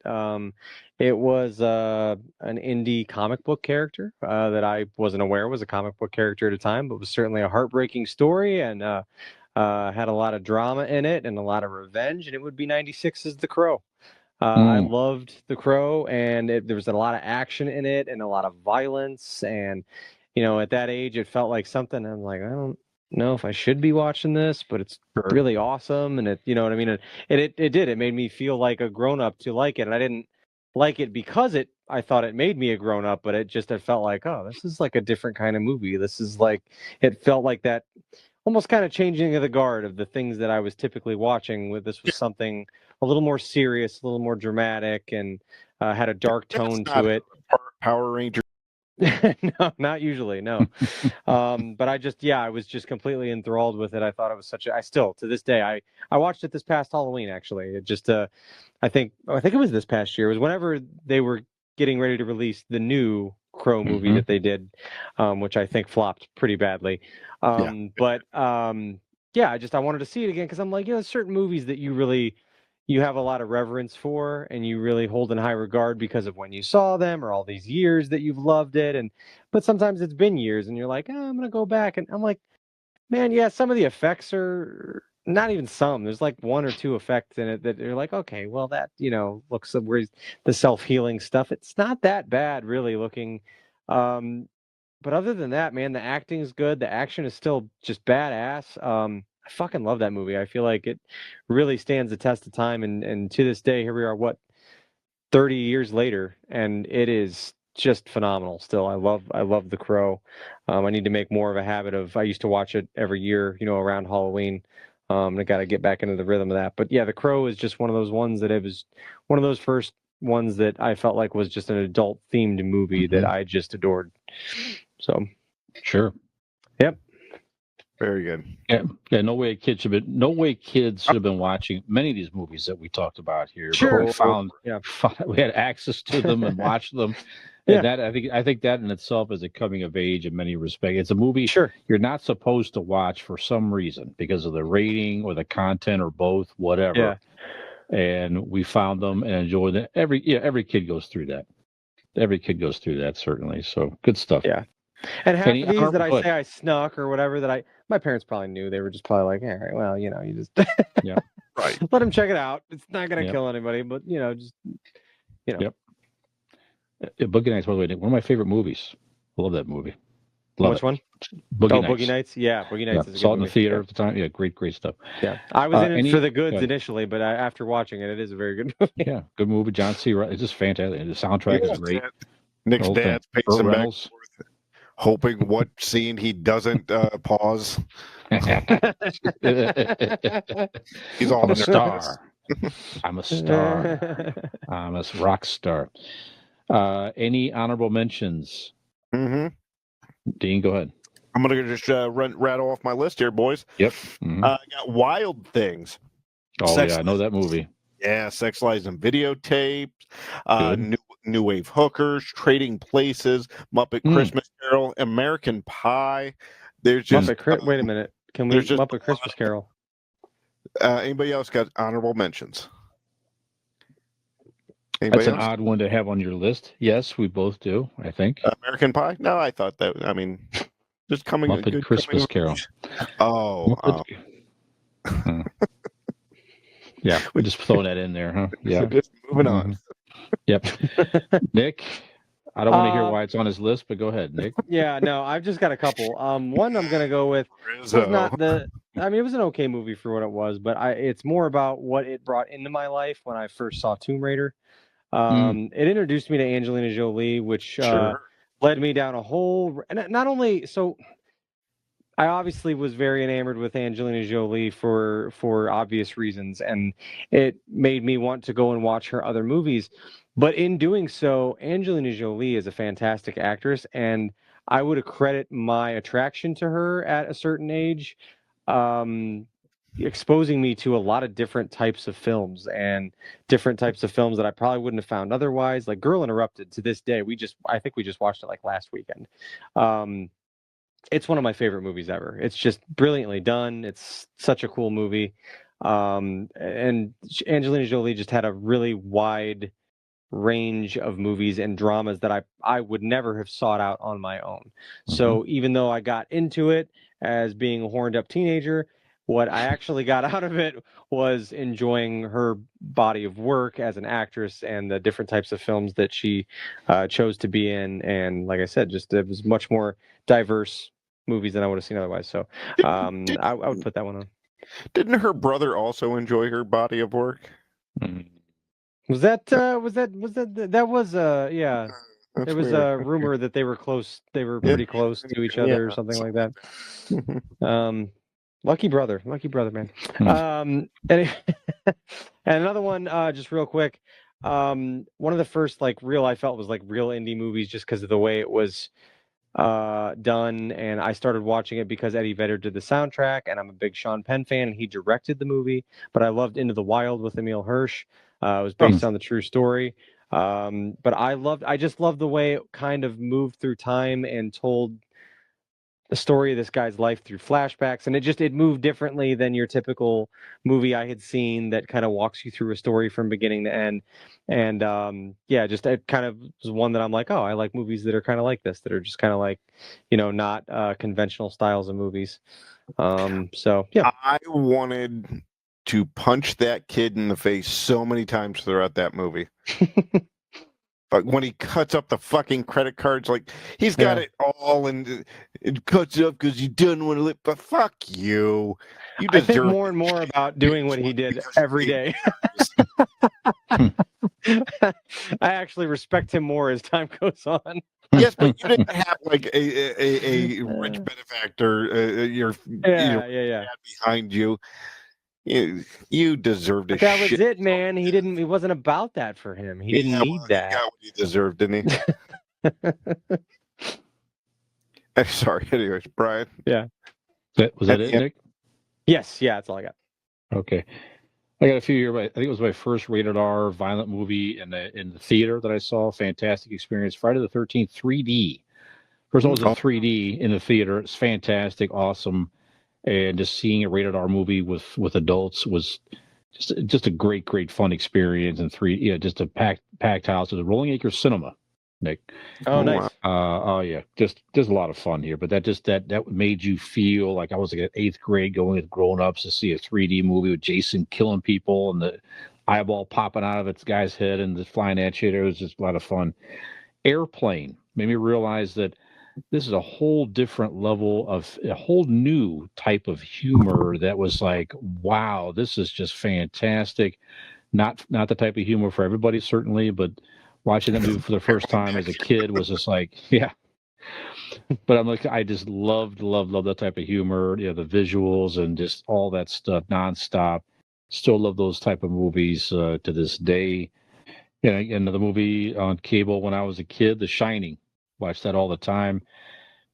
Speaker 1: It was an indie comic book character that I wasn't aware was a comic book character at the time, but was certainly a heartbreaking story and had a lot of drama in it and a lot of revenge, and it would be 96's The Crow. I loved The Crow, and there was a lot of action in it and a lot of violence. And, at that age, it felt like something I'm like, I don't know if I should be watching this, but it's really awesome. And you know what I mean? And it did. It made me feel like a grown up to like it. And I didn't like it because I thought it made me a grown up, but it felt like, oh, this is like a different kind of movie. This is like, it felt like that almost kind of changing of the guard of the things that I was typically watching. This was something a little more serious, a little more dramatic, and had a dark tone to it.
Speaker 4: Power Ranger.
Speaker 1: No, not usually. No. But I was just completely enthralled with it. I thought it was I still, to this day, I watched it this past Halloween, actually. It just, I think it was this past year. It was whenever they were getting ready to release the new Crow movie that they did, which I think flopped pretty badly. But I wanted to see it again because I'm like, certain movies that you have a lot of reverence for and you really hold in high regard because of when you saw them or all these years that you've loved it. But sometimes it's been years and you're like, I'm going to go back. And I'm like, man, yeah, some of the effects are not even some. There's like one or two effects in it that you're like, okay, well, that, looks where the self-healing stuff. It's not that bad really looking. But other than that, man, the acting is good. The action is still just badass. I fucking love that movie. I feel like it really stands the test of time. And to this day, here we are, 30 years later, and it is just phenomenal still. I love The Crow. I need to make more of a habit of, I used to watch it every year, around Halloween. I got to get back into the rhythm of that. But yeah, The Crow is just one of those ones that it was one of those first ones that I felt like was just an adult themed movie that I just adored. So,
Speaker 3: Sure.
Speaker 1: Yep.
Speaker 4: Very good.
Speaker 3: Yeah. No way kids should have been watching many of these movies that we talked about here.
Speaker 1: Sure.
Speaker 3: But we had access to them and watched them. And that I think that in itself is a coming of age in many respects. It's a movie you're not supposed to watch for some reason because of the rating or the content or both, whatever. Yeah. And we found them and enjoyed it. Every kid goes through that. Every kid goes through that, certainly. So good stuff.
Speaker 1: Yeah. And half of these that I say I snuck or whatever my parents probably knew. They were just probably like, all right, well, you just
Speaker 4: right.
Speaker 1: Let them check it out. It's not going to kill anybody, but just.
Speaker 3: Yep. Boogie Nights, by the way, one of my favorite movies. I love that movie.
Speaker 1: Which one?
Speaker 3: Boogie Nights.
Speaker 1: Boogie Nights. Yeah, Boogie Nights is a good
Speaker 3: saw it in
Speaker 1: movie.
Speaker 3: the theater at the time. Yeah, great stuff.
Speaker 1: Yeah, I was in it for the goods initially, but after watching it, it is a very good movie.
Speaker 3: Yeah, good movie. John C. It's just fantastic. The soundtrack is great.
Speaker 4: Nick's dad's pacing back and forth, hoping what scene he doesn't pause. He's all
Speaker 3: I'm a star. I'm a star. I'm a rock star. Any honorable mentions?
Speaker 4: Mm-hmm.
Speaker 3: Dean, go ahead.
Speaker 4: I'm going to just rattle off my list here, boys.
Speaker 3: Yep.
Speaker 4: Mm-hmm. I got Wild Things.
Speaker 3: Oh, I know that movie.
Speaker 4: Yeah, Sex, Lies, and Videotapes, New Wave Hookers, Trading Places, Muppet Christmas Carol, American Pie. There's just
Speaker 1: wait a minute. Can we Muppet Christmas Carol?
Speaker 4: Anybody else got honorable mentions?
Speaker 3: That's an odd one to have on your list. Yes, we both do, I think.
Speaker 4: American Pie? No, I thought that. I mean, just coming.
Speaker 3: Muppet Christmas Carol.
Speaker 4: Oh.
Speaker 3: Yeah, we're just throwing that in there, huh? Yeah.
Speaker 4: Just moving on.
Speaker 3: Yep. Nick, I don't want to hear why it's on his list, but go ahead, Nick.
Speaker 1: Yeah, no, I've just got a couple. One I'm going to go with. It was it was an okay movie for what it was, but it's more about what it brought into my life when I first saw Tomb Raider. It introduced me to Angelina Jolie, which led me down a whole. And not only so, I obviously was very enamored with Angelina Jolie for obvious reasons, and it made me want to go and watch her other movies. But in doing so, Angelina Jolie is a fantastic actress, and I would accredit my attraction to her at a certain age, exposing me to a lot of different types of films and different types of films that I probably wouldn't have found otherwise. Like Girl Interrupted, to this day, I think we just watched it like last weekend. It's one of my favorite movies ever. It's just brilliantly done. It's such a cool movie. And Angelina Jolie just had a really wide range of movies and dramas that I would never have sought out on my own. So even though I got into it as being a horned up teenager, what I actually got out of it was enjoying her body of work as an actress and the different types of films that she chose to be in. And like I said, just it was much more diverse movies than I would have seen otherwise. So I would put that one on.
Speaker 4: Didn't her brother also enjoy her body of work?
Speaker 1: Was that yeah. There was a rumor that they were close. They were pretty close to each other or something like that. Lucky brother, man. And another one, just real quick. One of the first I felt was like real indie movies, just because of the way it was done, and I started watching it because Eddie Vedder did the soundtrack, and I'm a big Sean Penn fan, and he directed the movie. But I loved Into the Wild with Emile Hirsch. It was based on the true story. But I just loved the way it kind of moved through time and told the story of this guy's life through flashbacks, and it moved differently than your typical movie I had seen that kind of walks you through a story from beginning to end. And just it kind of was one that I'm like, oh, I like movies that are kind of like this, that are just kind of like, not conventional styles of movies. So yeah,
Speaker 4: I wanted to punch that kid in the face so many times throughout that movie. But when he cuts up the fucking credit cards, like he's got it all, and it cuts up because you didn't want to live. But fuck you! You
Speaker 1: I think more and more about doing what he did every day. I actually respect him more as time goes on.
Speaker 4: Yes, but you didn't have like a rich benefactor, your
Speaker 1: Yeah.
Speaker 4: dad behind you. You deserved a
Speaker 1: But that was
Speaker 4: shit.
Speaker 1: it, man. He wasn't about that for him. He didn't
Speaker 4: Yeah,
Speaker 1: need
Speaker 4: well, he
Speaker 1: that.
Speaker 4: got what he deserved, didn't he? Sorry. Anyways, Brian.
Speaker 1: Yeah.
Speaker 3: Was that it, Nick?
Speaker 1: Yes, yeah, that's all I got.
Speaker 3: Okay. I got a few here, but I think it was my first rated R violent movie in the theater that I saw. Fantastic experience. Friday the 13th 3D. First of all, it was in 3D in the theater. It's fantastic, awesome, and just seeing a rated R movie with adults was just a great fun experience. And just a packed house. It was a Rolling Acres Cinema, Nick.
Speaker 1: Oh, nice.
Speaker 3: Oh yeah, just a lot of fun here. But that made you feel like I was like in 8th grade going with grown-ups to see a 3D movie with Jason killing people and the eyeball popping out of its guy's head and just flying at you. It was just a lot of fun. Airplane made me realize that this is a whole different level of a whole new type of humor that was like, wow, this is just fantastic. Not the type of humor for everybody, certainly, but watching that movie for the first time as a kid was just like, yeah. But I'm like, I just loved that type of humor, the visuals and just all that stuff nonstop. Still love those type of movies to this day. Another movie on cable when I was a kid, The Shining. Watched that all the time.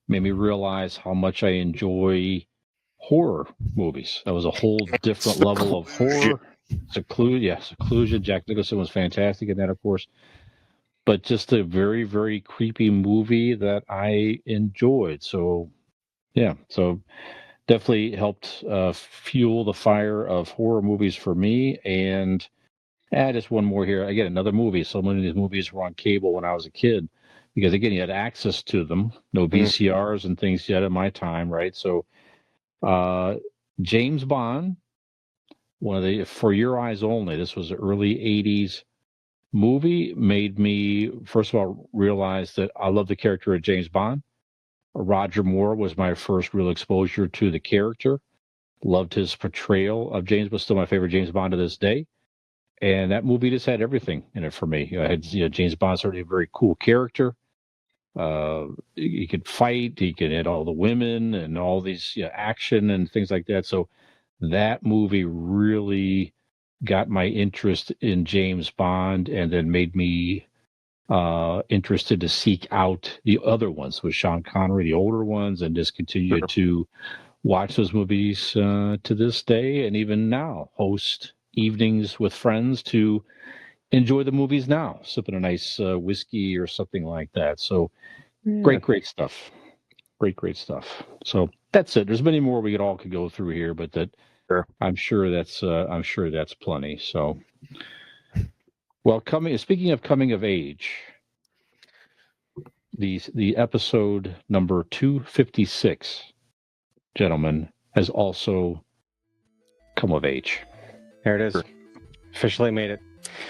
Speaker 3: Made me realize how much I enjoy horror movies. That was a whole different level of horror. Seclusion. Jack Nicholson was fantastic in that, of course. But just a very, very creepy movie that I enjoyed. So, yeah. So definitely helped fuel the fire of horror movies for me. And just one more here. Again, another movie. So many of these movies were on cable when I was a kid. Because again, you had access to them, no VCRs and things yet in my time, right? So, James Bond, one of the For Your Eyes Only. This was the early '80s movie. Made me first of all realize that I love the character of James Bond. Roger Moore was my first real exposure to the character. Loved his portrayal of James, but still my favorite James Bond to this day. And that movie just had everything in it for me. I had James Bond, certainly a very cool character. He could fight. He could hit all the women and all these action and things like that. So that movie really got my interest in James Bond, and then made me interested to seek out the other ones with Sean Connery, the older ones, and just continue to watch those movies to this day, and even now host evenings with friends to enjoy the movies now, sipping a nice whiskey or something like that. So great stuff. Great stuff. So that's it. There's many more we could go through here, but I'm sure that's plenty. So, well, speaking of coming of age, the episode number 256, gentlemen, has also come of age.
Speaker 1: There it is. Officially made it.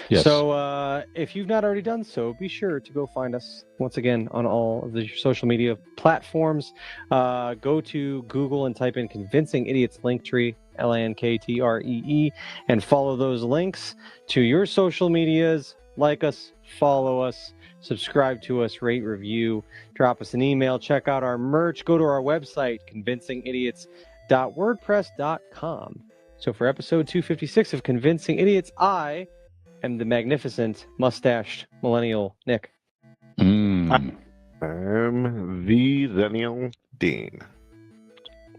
Speaker 3: Yes.
Speaker 1: So if you've not already done so, be sure to go find us once again on all of the social media platforms. Go to Google and type in Convincing Idiots Linktree, LANKTREE, and follow those links to your social medias. Like us, follow us, subscribe to us, rate, review, drop us an email, check out our merch, go to our website, convincingidiots.wordpress.com. So for episode 256 of Convincing Idiots, I am the magnificent mustached millennial Nick.
Speaker 4: I'm the Zennial Dean.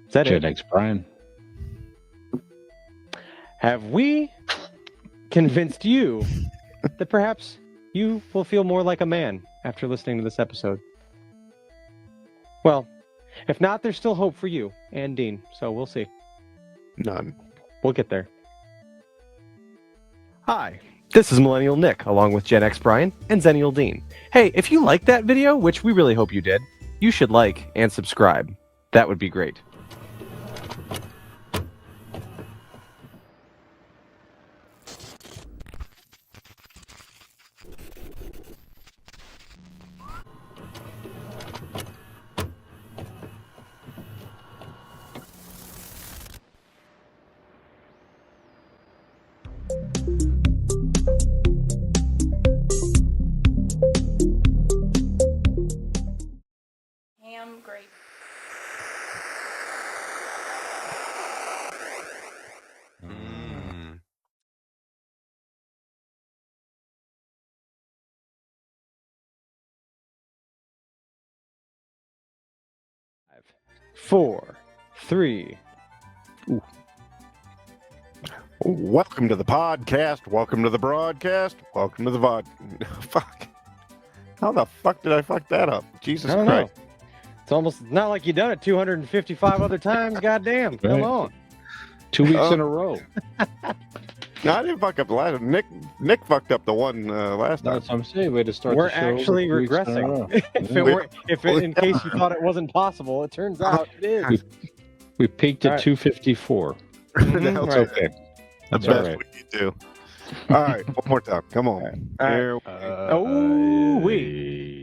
Speaker 1: Is that
Speaker 3: Gen
Speaker 1: it?
Speaker 3: X Brian.
Speaker 1: Have we convinced you that perhaps you will feel more like a man after listening to this episode? Well, if not, there's still hope for you and Dean, so we'll see.
Speaker 4: None.
Speaker 1: We'll get there. Hi, this is Millennial Nick, along with Gen X Brian and Zennial Dean. Hey, if you liked that video, which we really hope you did, you should like and subscribe. That would be great. 4, 3.
Speaker 4: Welcome to the podcast. Welcome to the broadcast. Welcome to the Fuck. How the fuck did I fuck that up? Jesus
Speaker 1: I don't
Speaker 4: Christ.
Speaker 1: know. It's almost not like you've done it 255 other times. Goddamn. Come
Speaker 3: Right.
Speaker 1: on.
Speaker 3: 2 weeks in a row.
Speaker 4: No, I didn't fuck up the last one. Nick fucked up the one last time.
Speaker 3: That's what I'm saying. Way to start
Speaker 1: We're
Speaker 3: the show.
Speaker 1: actually
Speaker 3: 2 weeks in a
Speaker 1: regressing.
Speaker 3: row.
Speaker 1: In case you thought it wasn't possible, it turns out it is.
Speaker 3: We peaked at
Speaker 1: All right.
Speaker 3: 254.
Speaker 4: That's
Speaker 1: Right.
Speaker 4: okay. The
Speaker 3: That's
Speaker 4: best
Speaker 3: all right.
Speaker 4: we can do. All right, one more time. Come on.
Speaker 1: All right.
Speaker 4: Here
Speaker 1: Oh, wait.